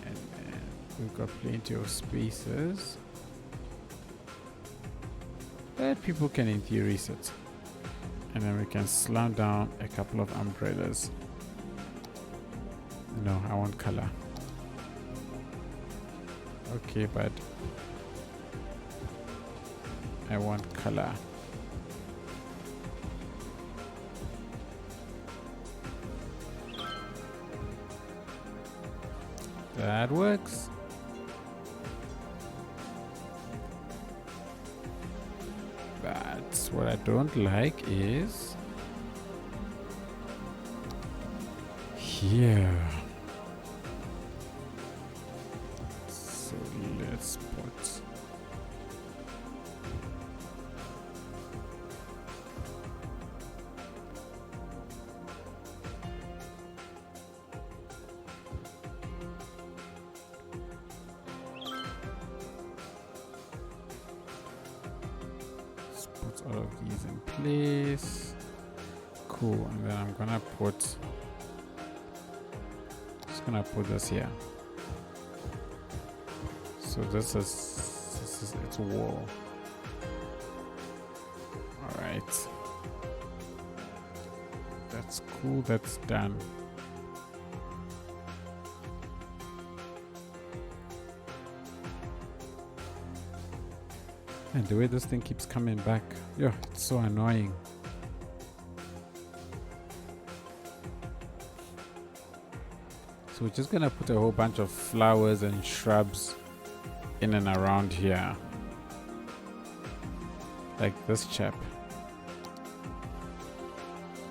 And then we've got plenty of spaces that people can in theory sit. And then we can slam down a couple of umbrellas. No, I want color. Okay, but I want color. That works. But what I don't like is here. So let's put all of these in place. Cool. And then I'm gonna put, just gonna put this here. So this is its wall. All right. That's cool. That's done. And the way this thing keeps coming back, yeah, it's so annoying. So we're just gonna put a whole bunch of flowers and shrubs in and around here. Like this chap.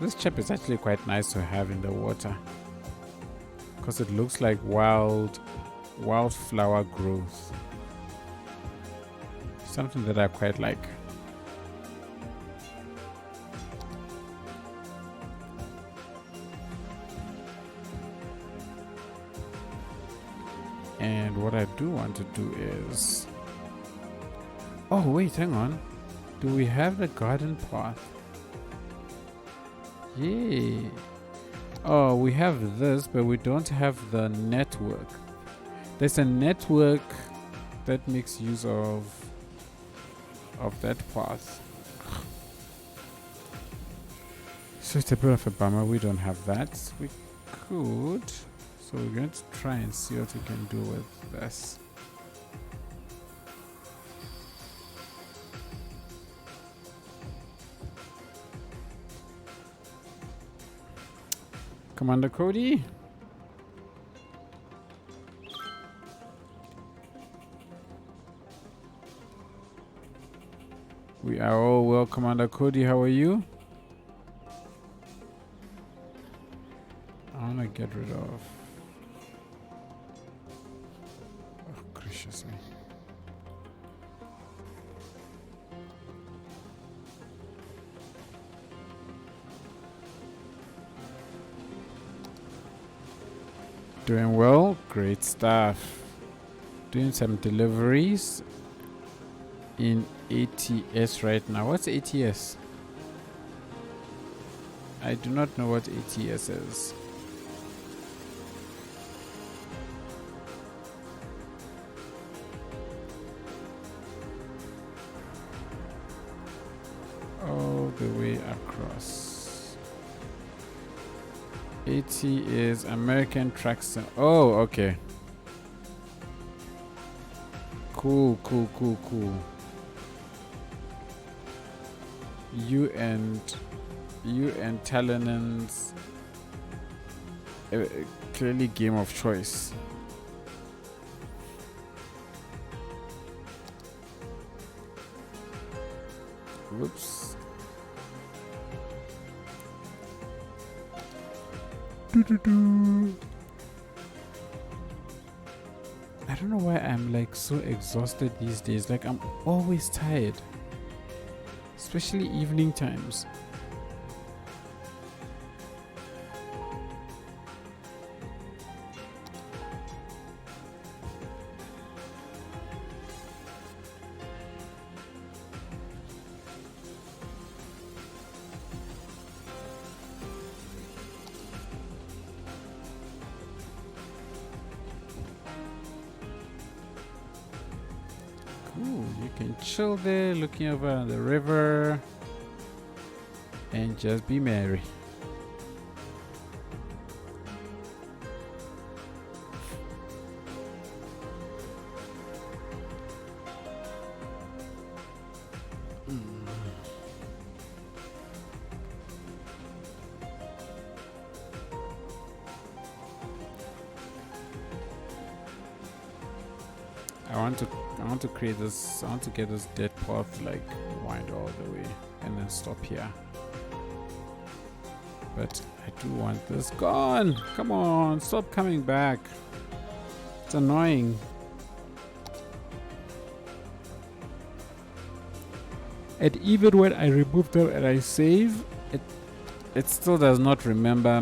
This chap is actually quite nice to have in the water, because it looks like wildflower growth. Something that I quite like. And what I do want to do is... Oh wait, hang on. Do we have the garden path? Yay. Oh, we have this, but we don't have the network. There's a network that makes use of that path. So it's a bit of a bummer we don't have that. We could. So we're going to try and see what we can do with this. Commander Cody? We are all well, Commander Cody. How are you? I want to get rid of... Oh, gracious me. Doing well? Great stuff. Doing some deliveries in ATS right now. What's ATS? I do not know what ATS is. All the way across. AT is American Trucks. Oh, okay. Cool. You and Talenon's clearly game of choice. Whoops. I don't know why I'm like so exhausted these days. Like I'm always tired. Especially evening times. Cool, you can chill there looking over on the river and just be merry. I want to create this. I want to get this dead path like wind all the way and then stop here. But I do want this gone. Come on, stop coming back. It's annoying. And even when I remove them and I save, it still does not remember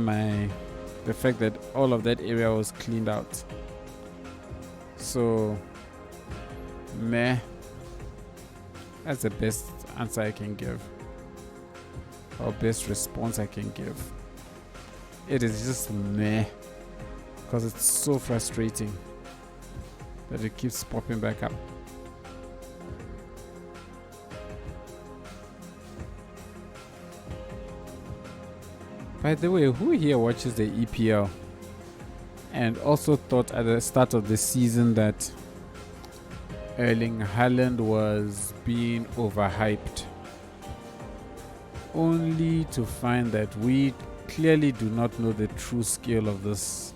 the fact that all of that area was cleaned out. So meh. That's the best answer I can give, or best response I can give. It is just meh, because it's so frustrating. that it keeps popping back up. By the way, who here watches the EPL and also thought at the start of the season that Erling Haaland was being overhyped, only to find that we clearly do not know the true scale of this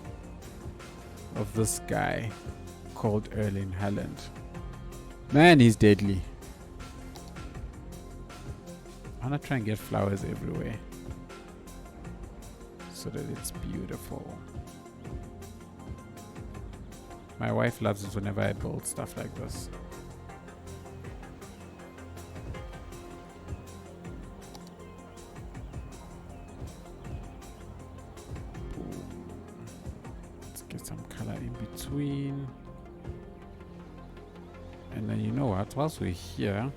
guy called Erling Haaland. Man, he's deadly. I'm gonna try and get flowers everywhere so that it's beautiful. My wife loves it whenever I build stuff like this. Let's get some color in between. And then you know what, whilst we're here,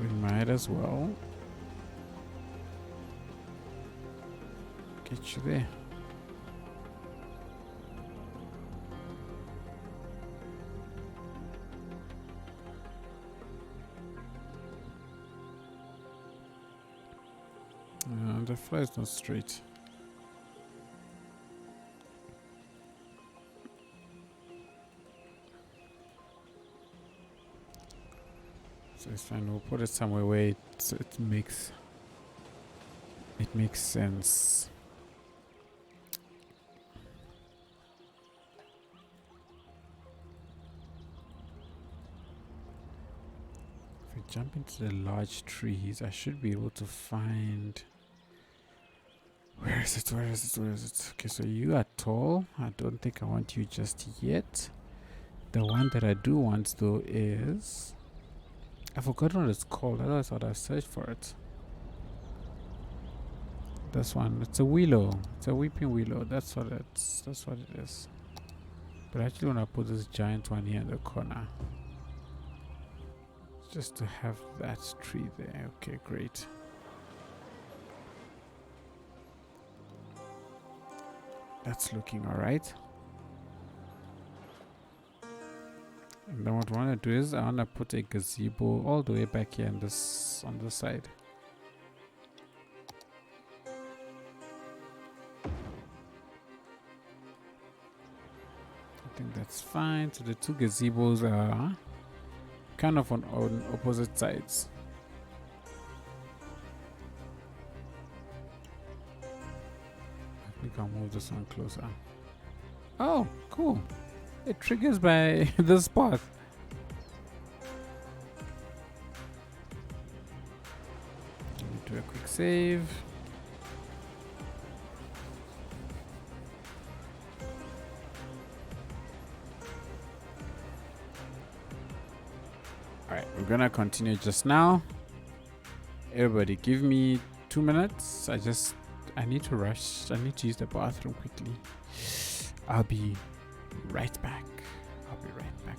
we might as well get you there. The fly is not straight. So it's fine. We'll put it somewhere where it makes sense. If we jump into the large trees, I should be able to find. Where is it? Where is it? Where is it? Okay, so you are tall. I don't think I want you just yet. The one that I do want though is, I forgot what it's called. Otherwise, I'd have searched for it. This one. It's a willow. It's a weeping willow. That's what it is. But I actually want to put this giant one here in the corner, just to have that tree there. Okay, great. That's looking alright. And then what I want to do is I want to put a gazebo all the way back here on this side. I think that's fine. So the two gazebos are kind of on opposite sides. I think I'll move this one closer. Oh, cool. It triggers by this path. Let me do a quick save. Alright, we're gonna continue just now. Everybody give me 2 minutes. I need to rush. I need to use the bathroom quickly. I'll be right back. I'll be right back.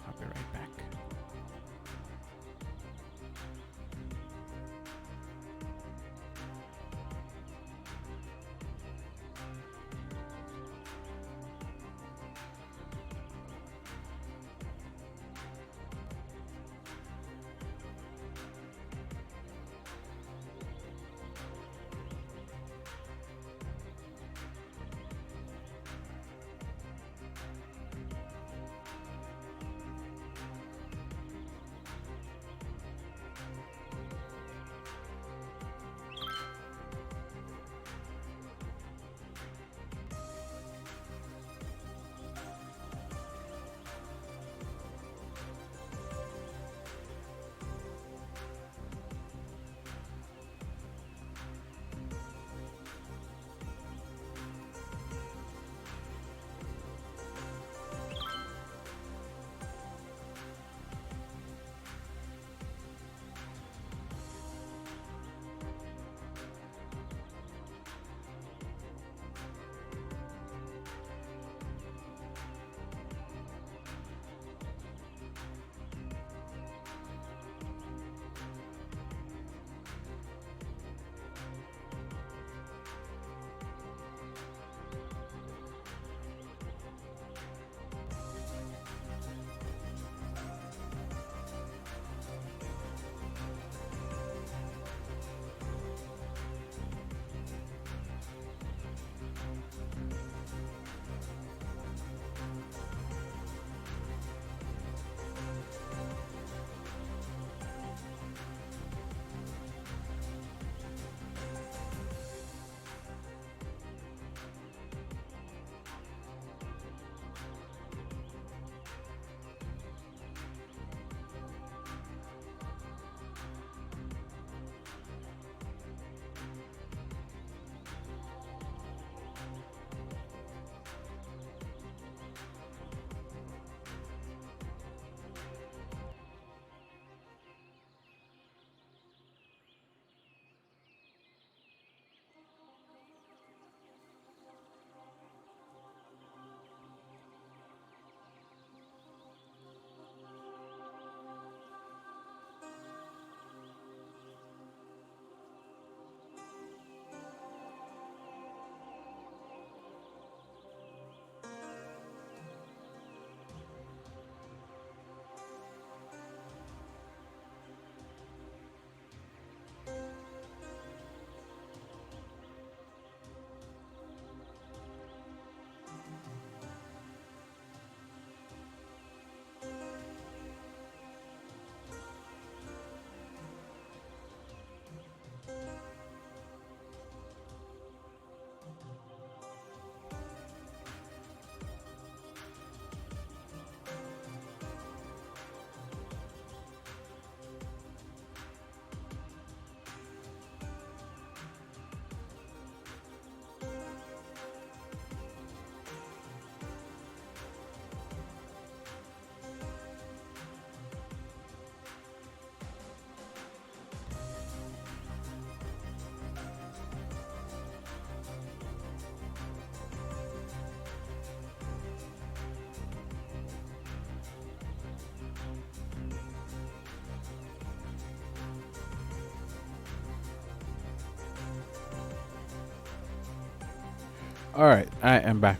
All right, I am back.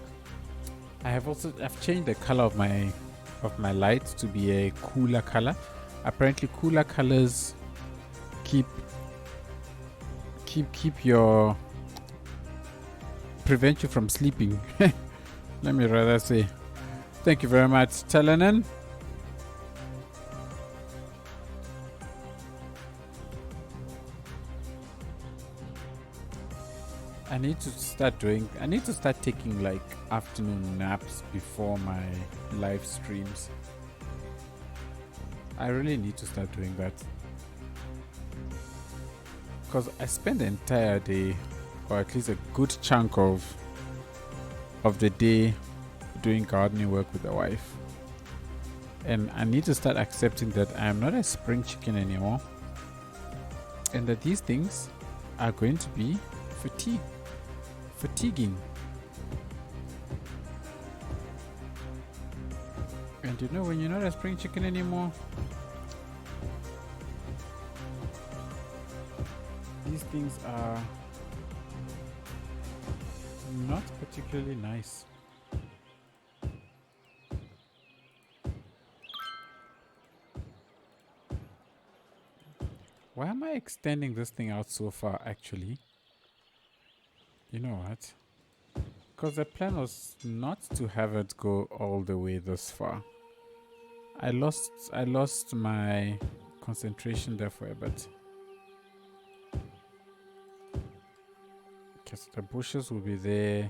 I've changed the color of my light to be a cooler color. Apparently, cooler colors keep your prevent you from sleeping. Let me rather say. Thank you very much, Telenin. I need to start taking like afternoon naps before my live streams. I really need to start doing that. Because I spend the entire day, or at least a good chunk of the day, doing gardening work with the wife. And I need to start accepting that I am not a spring chicken anymore. And that these things are going to be fatiguing. And you know, when you're not a spring chicken anymore, these things are not particularly nice. Why am I extending this thing out so far, actually? You know what? Because the plan was not to have it go all the way this far. I lost my concentration there for a bit. Okay, so the bushes will be there,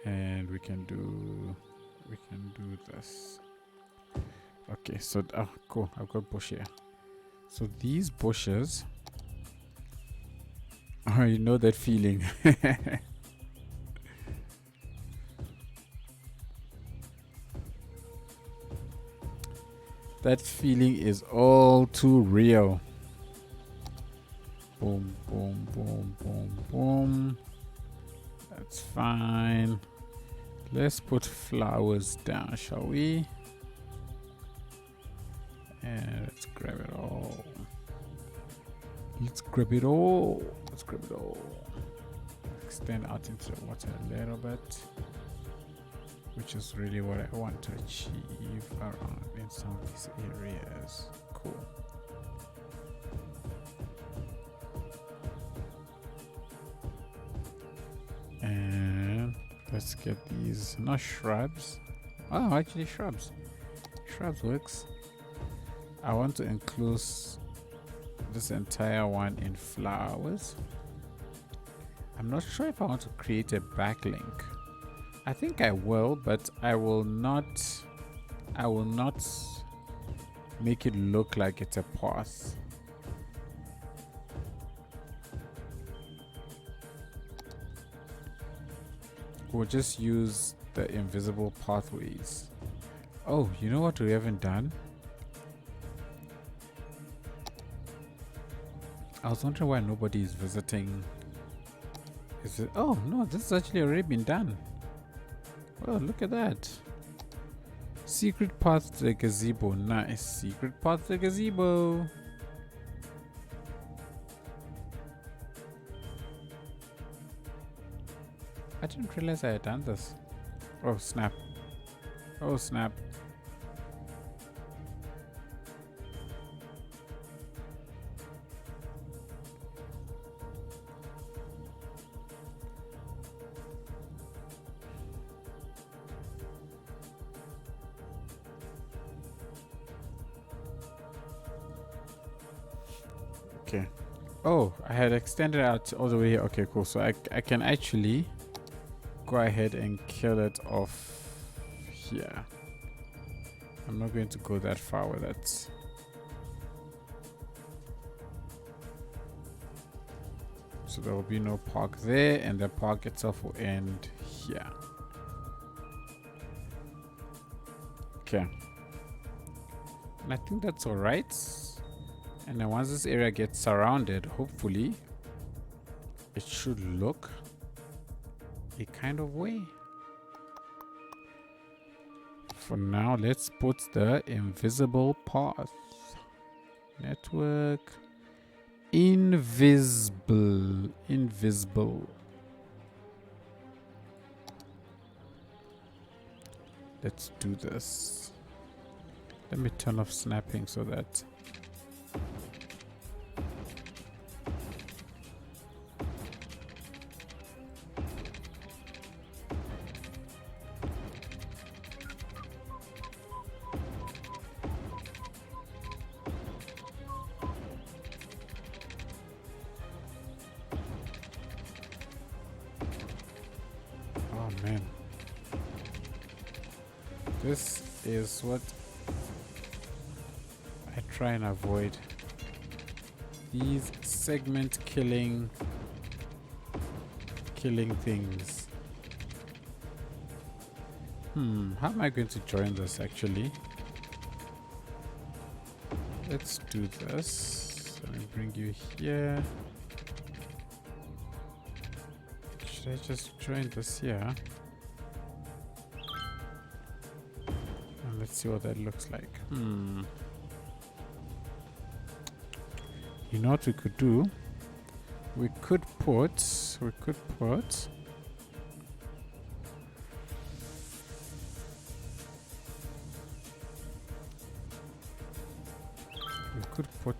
and we can do this. Okay, so cool. I've got bush here. So these bushes, oh, you know that feeling. That feeling is all too real. Boom, boom, boom, boom, boom. That's fine. Let's put flowers down, shall we? And let's grab it all. Let's grab it all. Let's grab it all. Extend out into the water a little bit, which is really what I want to achieve around in some of these areas. Cool. And let's get these, not shrubs. Oh, actually shrubs. Shrubs works. I want to enclose this entire one in flowers. I'm not sure if I want to create a backlink. I think I will, but I will not make it look like it's a path. We'll just use the invisible pathways. Oh, you know what we haven't done? I was wondering why nobody is visiting. Is it? Oh no, this has actually already been done. Oh, look at that. Secret path to the gazebo. Nice. Secret path to the gazebo. I didn't realize I had done this. Oh snap. Oh snap. Okay. Oh, I had extended out all the way here. Okay, cool. So I can actually go ahead and kill it off here. I'm not going to go that far with it. So there will be no park there, and the park itself will end here. Okay. And I think that's all right. And then once this area gets surrounded, hopefully it should look a kind of way. For now, let's put the invisible path. Network. Invisible. Let's do this. Let me turn off snapping so that man, this is what I try and avoid. These segment killing things. How am I going to join this actually? Let's do this. Let me bring you here. Should I just join this here? And let's see what that looks like. You know what we could do? We could put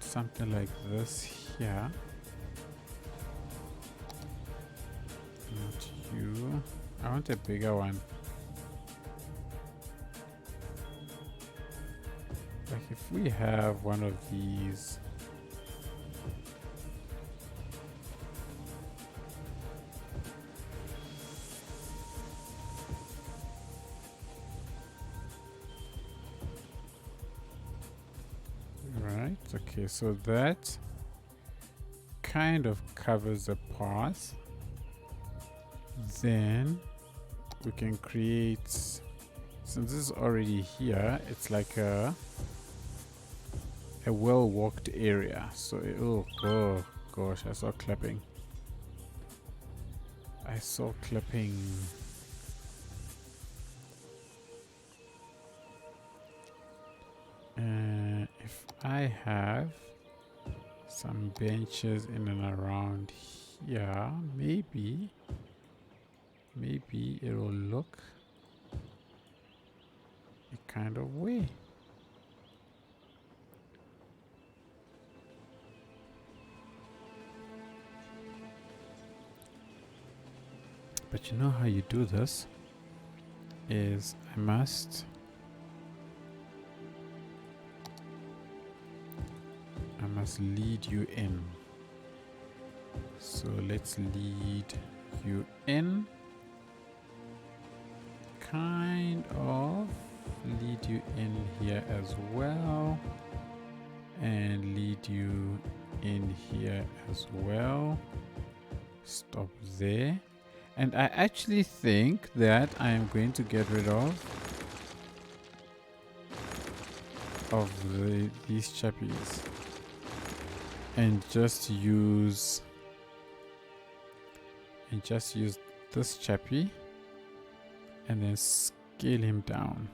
something like this here. Not you. I want a bigger one. Like if we have one of these. Right, okay, so that kind of covers the path. Then we can create, since this is already here, it's like a well-walked area. So oh gosh, I saw clipping. If I have some benches in and around here, maybe it will look a kind of way. But you know how you do this is I must lead you in. So let's lead you in. Kind of lead you in here as well, and lead you in here as well. Stop there. And I actually think that I am going to get rid of these chappies and just use this chappie and then scale him down.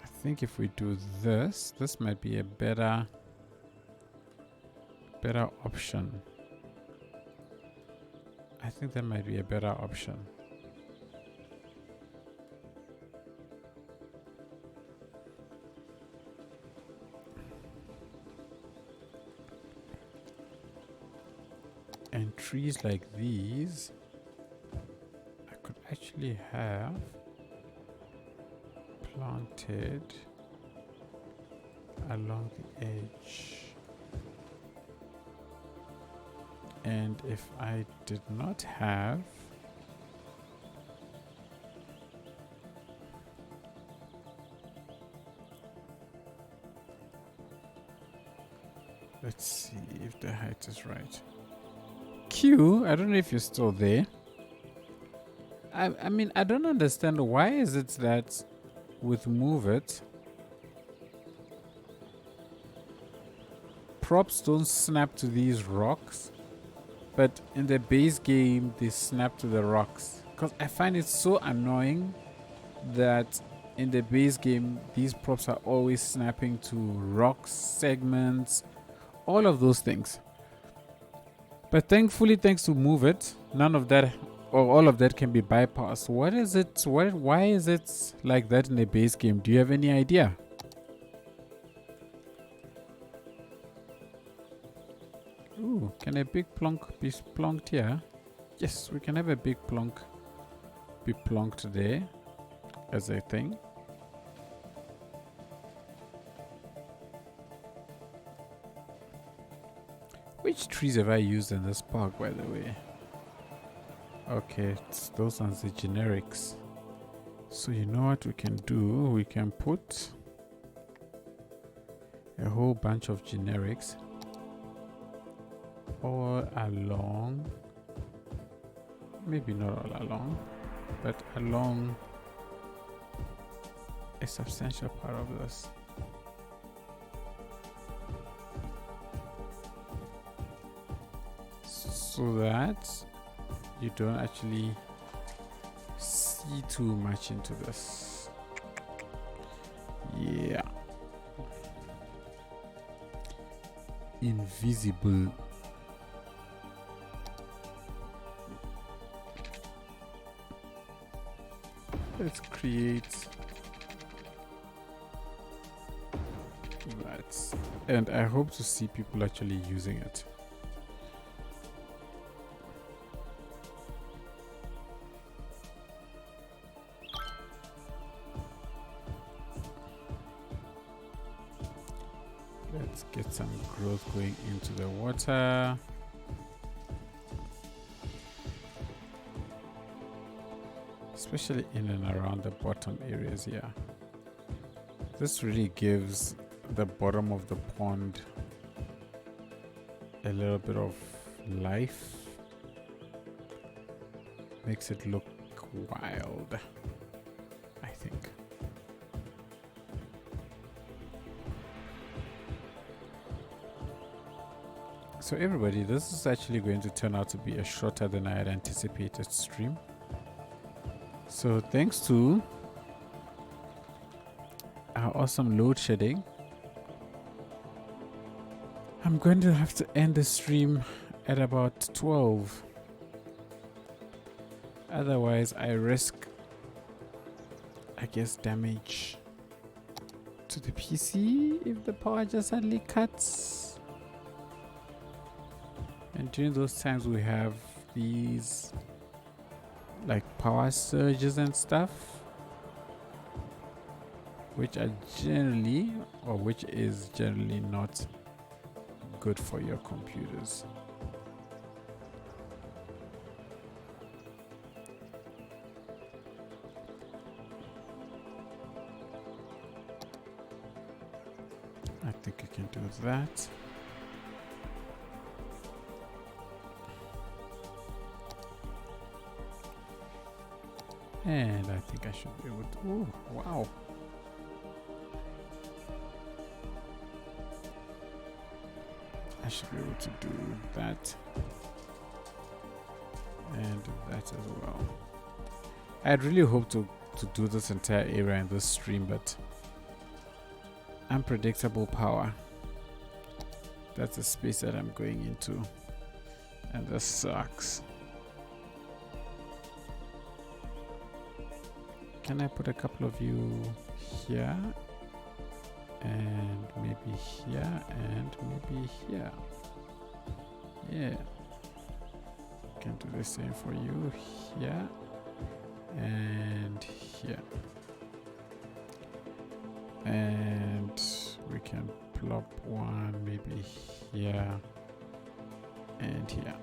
I think if we do this might be a better option. I think that might be a better option. And trees like these, I could actually have planted along the edge. And if I did not have let's see if the height is right. Q, I don't know if you're still there. I mean, I don't understand why is it that with Move It, props don't snap to these rocks, but in the base game they snap to the rocks. Because I find it so annoying that in the base game these props are always snapping to rocks, segments, all of those things. But thankfully, thanks to Move It, none of that or all of that can be bypassed. What is it? Why is it like that in a base game? Do you have any idea? Ooh, can a big plonk be plonked here? Yes, we can have a big plonk be plonked there as a thing. Which trees have I used in this park, by the way? Okay, those ones are generics. So you know what we can do? We can put a whole bunch of generics all along, maybe not all along, but along a substantial part of this. So that you don't actually see too much into this. Yeah. Invisible. Let's create that. And I hope to see people actually using it. Let's get some growth going into the water. Especially in and around the bottom areas here. This really gives the bottom of the pond a little bit of life. Makes it look wild, I think. So everybody, this is actually going to turn out to be a shorter than I had anticipated stream. So thanks to our awesome load shedding, I'm going to have to end the stream at about 12. Otherwise, I risk, I guess, damage to the PC if the power just suddenly cuts. And during those times we have these like power surges and stuff, which are generally, or which is generally not good for your computers. I think I can do that. And I think I should be able to. Oh, wow. I should be able to do that. And that as well. I'd really hoped to do this entire area in this stream, but unpredictable power. That's the space that I'm going into. And this sucks. Can I put a couple of you here? And maybe here and maybe here. Yeah. Can do the same for you here and here. And we can plop one maybe here and here.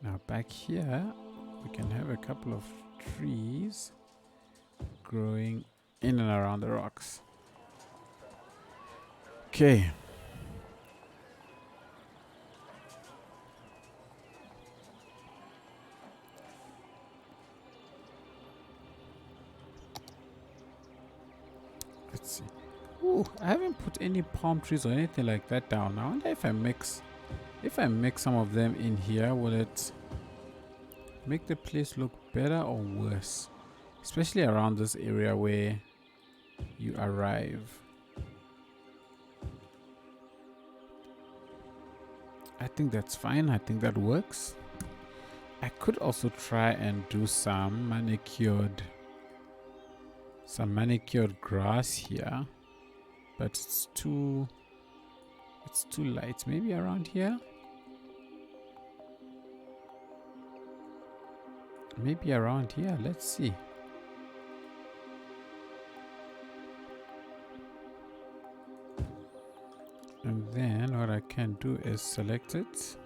Now back here we can have a couple of trees growing in and around the rocks. Okay. Let's see. Ooh, I haven't put any palm trees or anything like that down. I wonder if I mix some of them in here, will it make the place look better or worse? Especially around this area where you arrive. I think that's fine. I think that works. I could also try and do some manicured grass here, but it's too light. Maybe around here. Maybe around here. Let's see. And then what I can do is select it.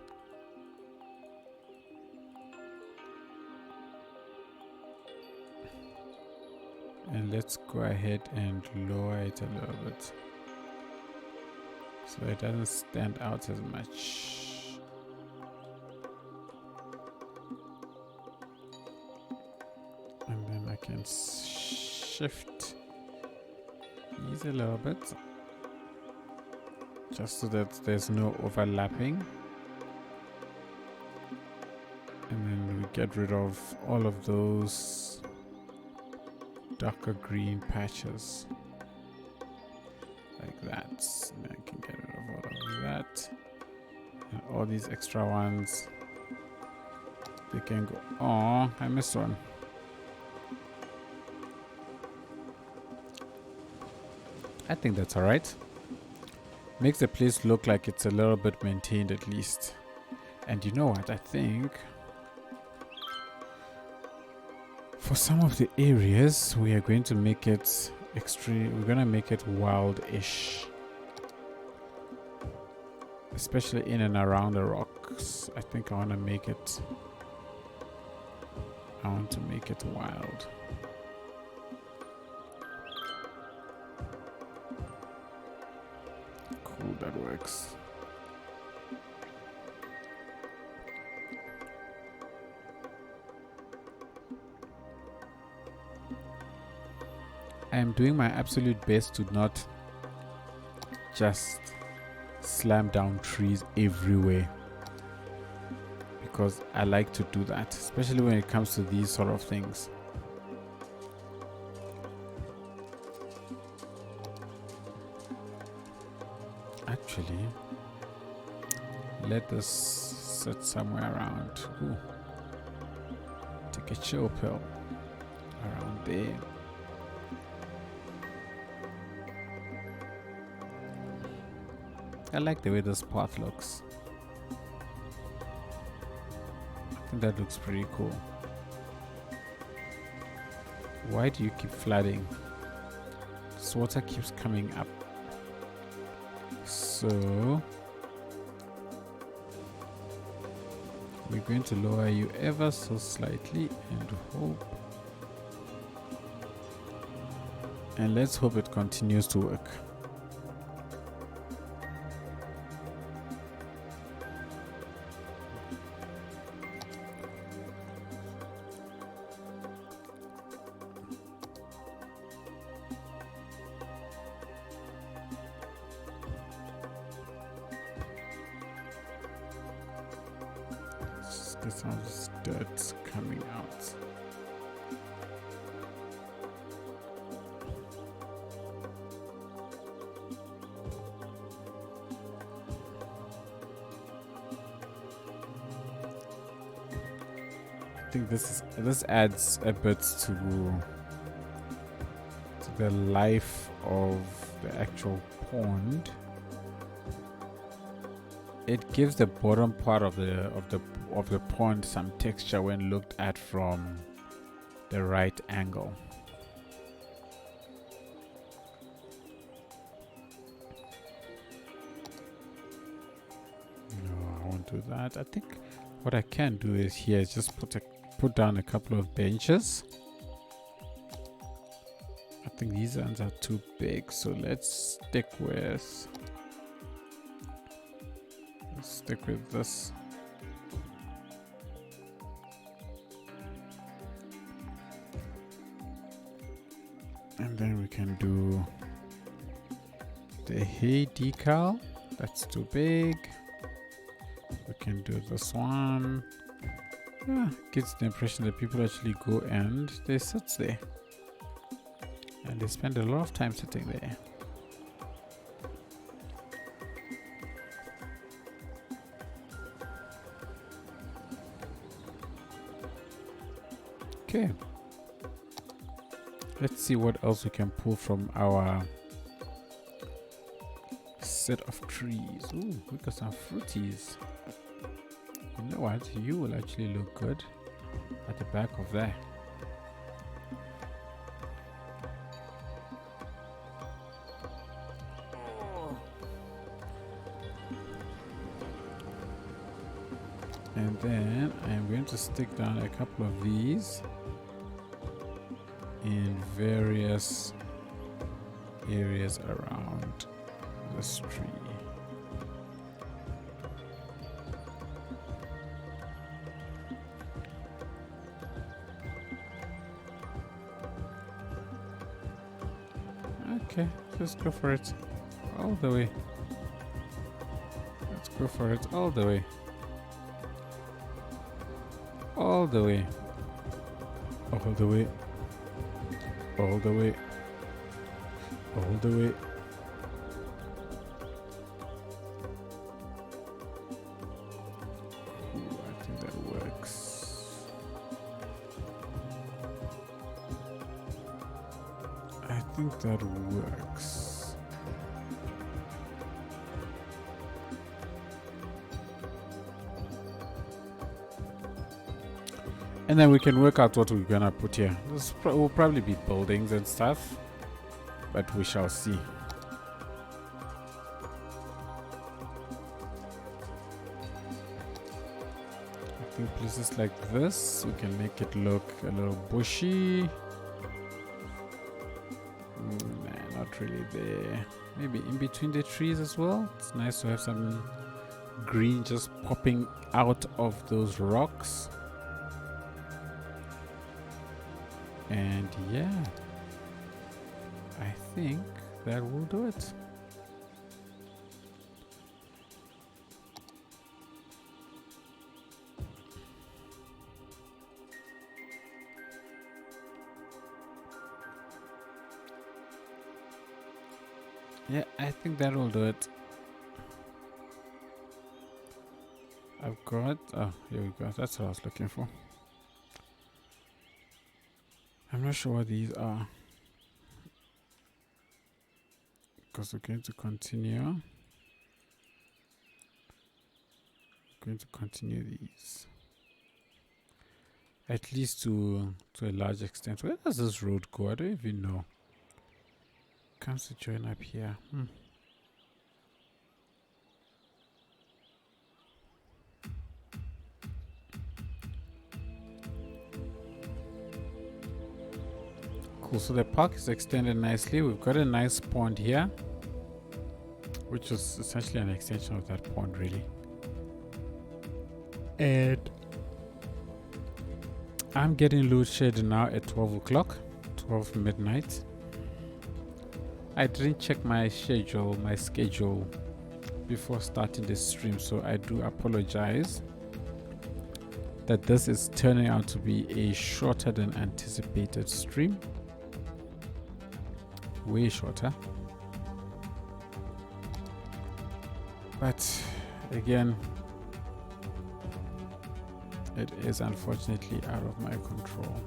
And let's go ahead and lower it a little bit, so it doesn't stand out as much. And then I can shift these a little bit, just so that there's no overlapping. And then we get rid of all of those darker green patches like that. And I can get rid of all of that, and all these extra ones, they can go. Oh, I missed one. I think that's all right. Makes the place look like it's a little bit maintained at least. And you know what? I think for some of the areas we are going to make it extreme. We're gonna make it wild-ish, especially in and around the rocks. I think I want to make it wild. Cool, that works. I am doing my absolute best to not just slam down trees everywhere, because I like to do that, especially when it comes to these sort of things. Actually, let this sit somewhere around. Ooh. Take a chill pill around there. I like the way this path looks. I think that looks pretty cool. Why do you keep flooding? This water keeps coming up. So we're going to lower you ever so slightly and hope. And let's hope it continues to work. Get some of this dirt coming out. I think this adds a bit to the life of the actual pond. It gives the bottom part of the pond some texture when looked at from the right angle. No, I won't do that. I think what I can do is here is just put down a couple of benches. I think these ones are too big, so let's stick with this. And then we can do the hay decal. That's too big. We can do this one. Yeah, gives the impression that people actually go and they sit there. And they spend a lot of time sitting there. Okay. Let's see what else we can pull from our set of trees. Ooh, we got some fruities. You know what? You will actually look good at the back of that. And then I'm going to stick down a couple of these in various areas around this tree. Okay, just go for it all the way. Let's go for it all the way. All the way. All the way. All the way. All the way. Ooh, I think that works. I think that works. And then we can work out what we're gonna put here. This will probably be buildings and stuff, but we shall see. I think places like this, we can make it look a little bushy. Nah, not really there. Maybe in between the trees as well. It's nice to have some green just popping out of those rocks. And yeah, I think that will do it. Yeah, I think that will do it. I've got, oh, here we go. That's what I was looking for. I'm not sure what these are, because we're going to continue. We're going to continue these, at least to a large extent. Where does this road go? I don't even know. Comes to join up here. Cool, so the park is extended nicely. We've got a nice pond here, which is essentially an extension of that pond, really. And I'm getting load shed now at 12 o'clock, 12 midnight. I didn't check my schedule before starting this stream, so I do apologize that this is turning out to be a shorter than anticipated stream. Way shorter, but again, it is unfortunately out of my control.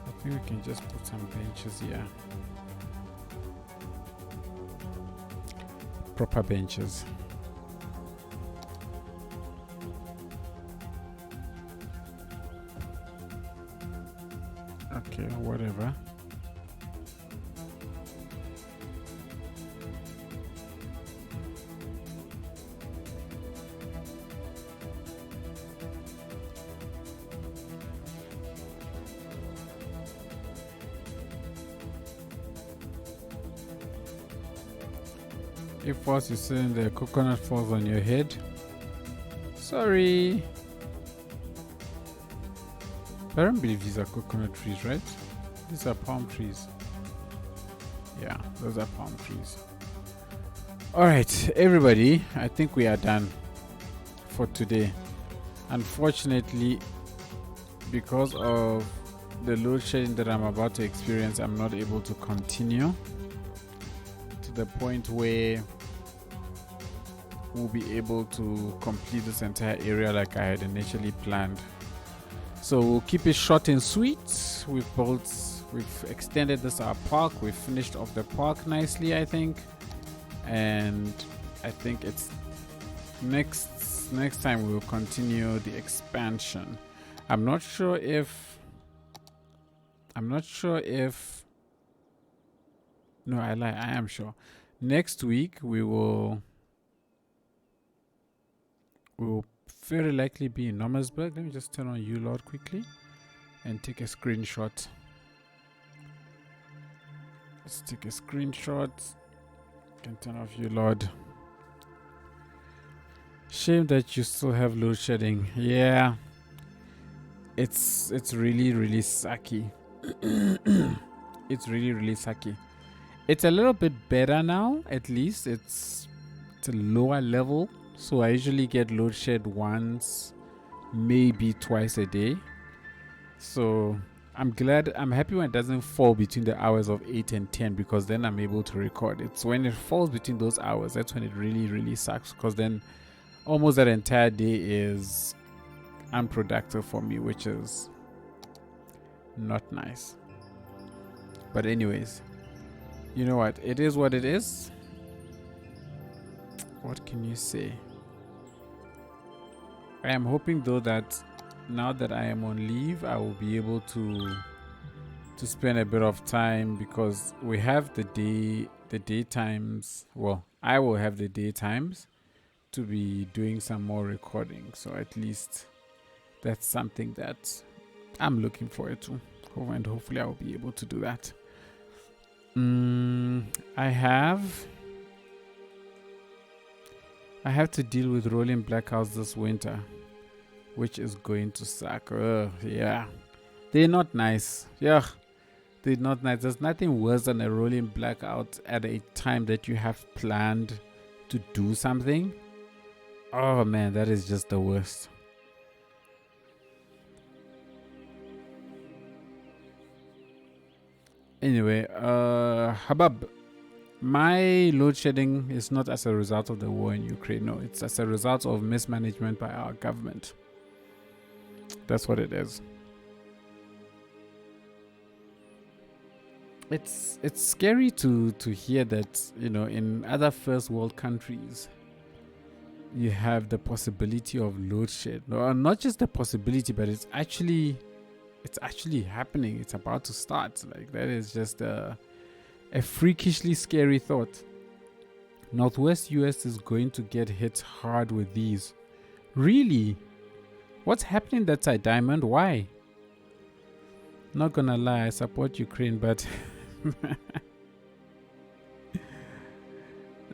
I think we can just put some benches here, proper benches. Okay, whatever. If once you sitting there, coconut falls on your head. Sorry. I don't believe these are coconut trees, right? These are palm trees. Yeah, those are palm trees. Alright, everybody, I think we are done for today. Unfortunately, because of the load shedding that I'm about to experience, I'm not able to continue to the point where we'll be able to complete this entire area like I had initially planned. So we'll keep it short and sweet. We've extended this our park. We've finished off the park nicely, I think. And I think it's next time we will continue the expansion. I'm not sure if no, I lie, I am sure. Next week we will very likely be in Nomersburg. Let me just turn on U-Lord quickly and take a screenshot. Let's take a screenshot. Can turn off U-Lord. Shame that you still have load shedding. Yeah, it's really sucky. It's really sucky. It's a little bit better now. At least it's a lower level. So I usually get load shed once, maybe twice a day. So I'm happy when it doesn't fall between the hours of 8 and 10, because then I'm able to record. It's when it falls between those hours, that's when it really sucks, because then almost that entire day is unproductive for me, which is not nice. But anyways, you know what? It is what it is. What can you say? I am hoping though that now that I am on leave, I will be able to spend a bit of time, because we have the daytimes. Well, I will have the daytimes to be doing some more recording. So at least that's something that I'm looking forward to. And hopefully I will be able to do that. I have to deal with rolling blackouts this winter, which is going to suck. Yeah, they're not nice. Yeah, they're not nice. There's nothing worse than a rolling blackout at a time that you have planned to do something. Oh man, that is just the worst. Anyway, Habab, my load shedding is not as a result of the war in Ukraine. No, it's as a result of mismanagement by our government. That's what it is. It's scary to hear that, you know, in other first world countries you have the possibility of load shed. No, not just the possibility, but it's actually happening. It's about to start. Like, that is just a freakishly scary thought. Northwest US is going to get hit hard with these. Really? What's happening that side, Diamond? Why? Not gonna lie, I support Ukraine, but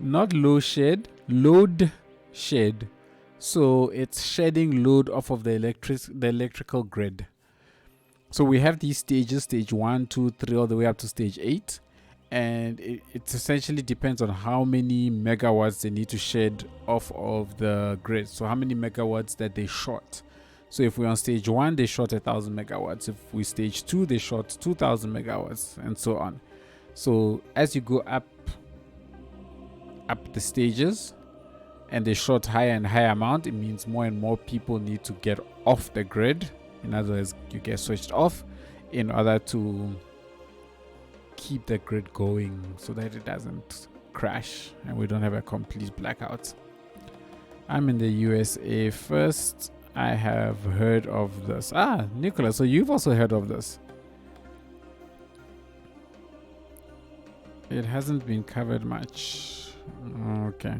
not load shed. So it's shedding load off of the electrical grid. So we have these stages, stage 1, 2, 3, all the way up to stage 8. And it essentially depends on how many megawatts they need to shed off of the grid. So how many megawatts that they short. So if we're on stage 1, they short 1,000 megawatts. If we stage 2, they short 2,000 megawatts, and so on. So as you go up the stages and they short higher and higher amount, it means more and more people need to get off the grid. In other words, you get switched off in order to keep the grid going so that it doesn't crash and we don't have a complete blackout. I'm in the USA first. I have heard of this. Nicola, so you've also heard of this. It hasn't been covered much. Okay.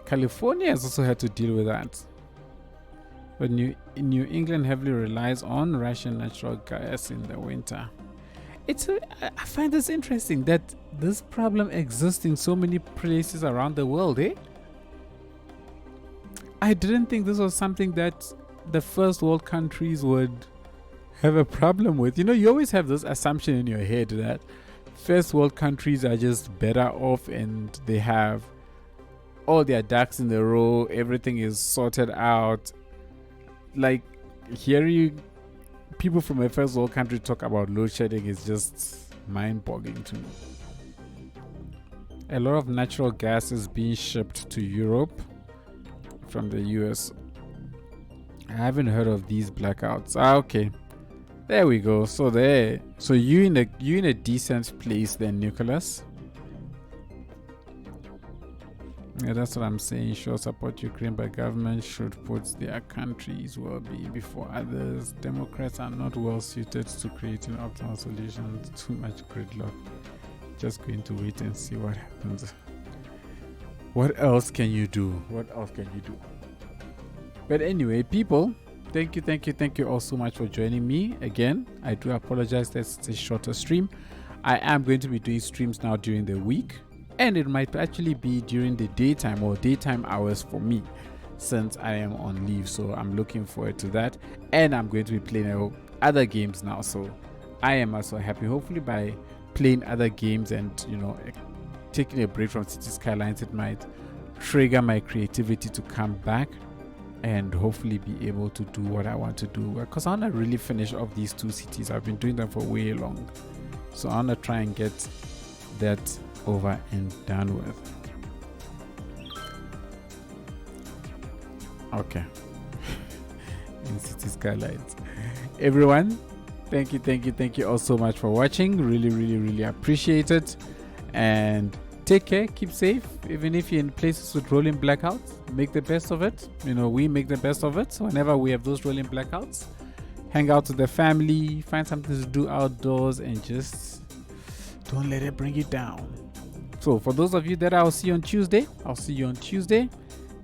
California has also had to deal with that. But New England heavily relies on Russian natural gas in the winter. I find this interesting that this problem exists in so many places around the world, eh? I didn't think this was something that the first world countries would have a problem with. You know, you always have this assumption in your head that first world countries are just better off and they have all their ducks in the row, everything is sorted out. Like, hearing people from a first world country talk about load shedding is just mind-boggling to me. A lot of natural gas is being shipped to Europe from the US. I haven't heard of these blackouts. Okay. There we go. So there. So you in a decent place then, Nicholas. Yeah, that's what I'm saying. Show support Ukraine, but government should put their country's well-being before others. Democrats are not well suited to creating optimal solutions. Too much gridlock. Just going to wait and see what happens. What else can you do? What else can you do? But anyway, people, thank you all so much for joining me again. I do apologize that it's a shorter stream. I am going to be doing streams now during the week, and it might actually be during the daytime or daytime hours for me, since I am on leave. So I'm looking forward to that, and I'm going to be playing other games now. So I am also happy. Hopefully, by playing other games and taking a break from City Skylines, it might trigger my creativity to come back and hopefully be able to do what I want to do, because I want to really finish off these 2 cities. I've been doing them for way long, so I want to try and get that over and done with. Okay. In City Skylines, everyone, thank you all so much for watching. Really appreciate it, and take care, keep safe. Even if you're in places with rolling blackouts, make the best of it. We make the best of it. So whenever we have those rolling blackouts, hang out with the family, find something to do outdoors, and just don't let it bring you down. So for those of you that I'll see you on Tuesday,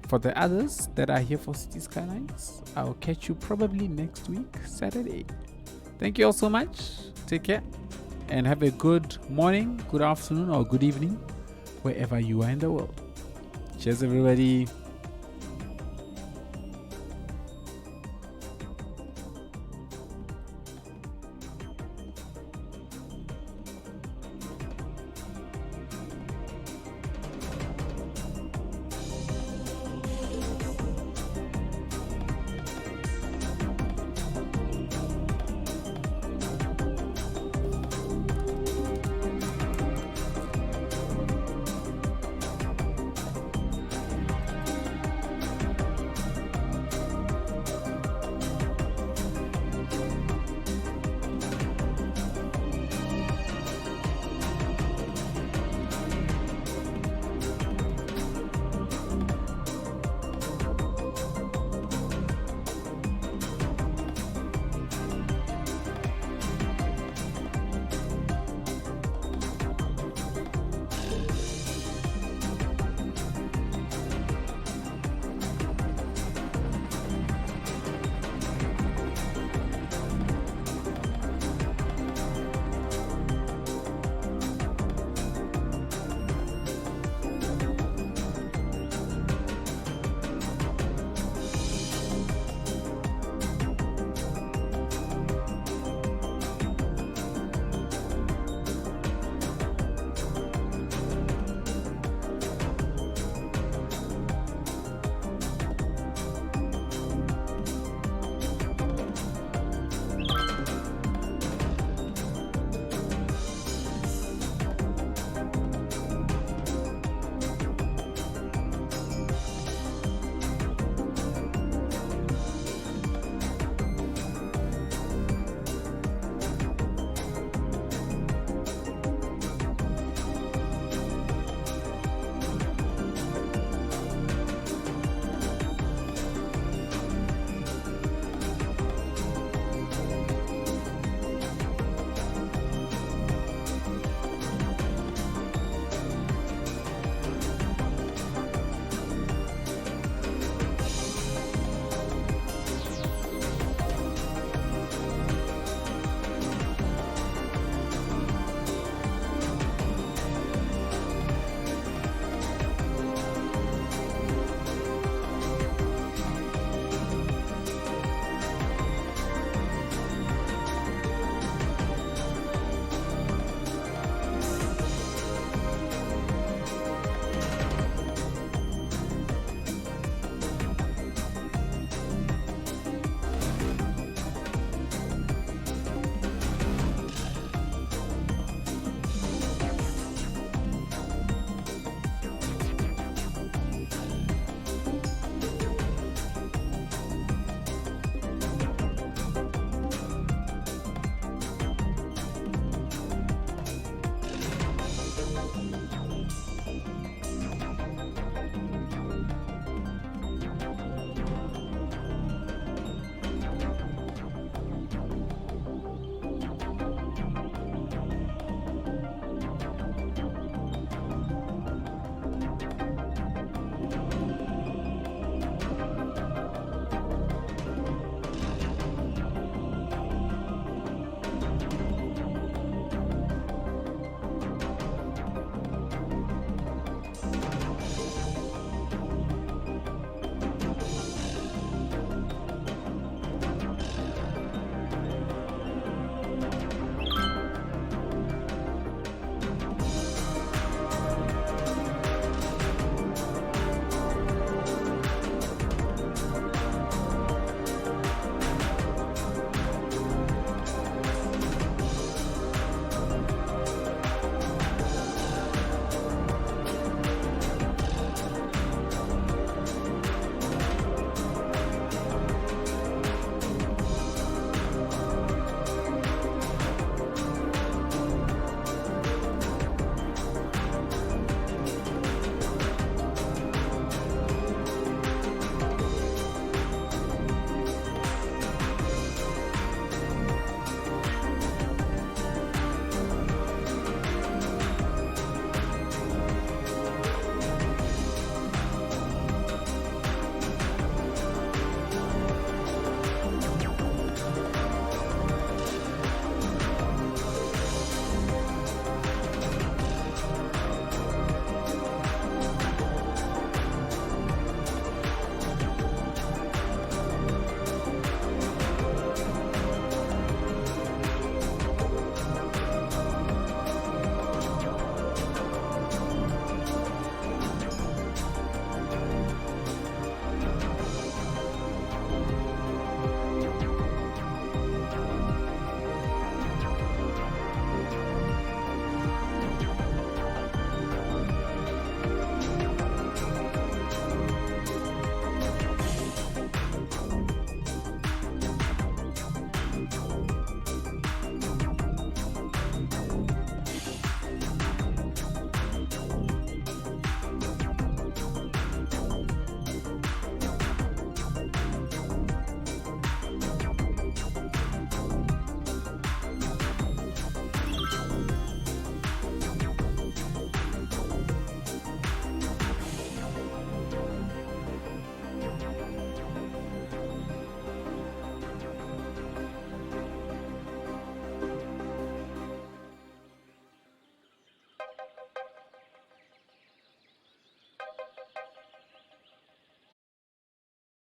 For the others that are here for City Skylines, I'll catch you probably next week, Saturday. Thank you all so much. Take care and have a good morning, good afternoon, or good evening, wherever you are in the world. Cheers, everybody.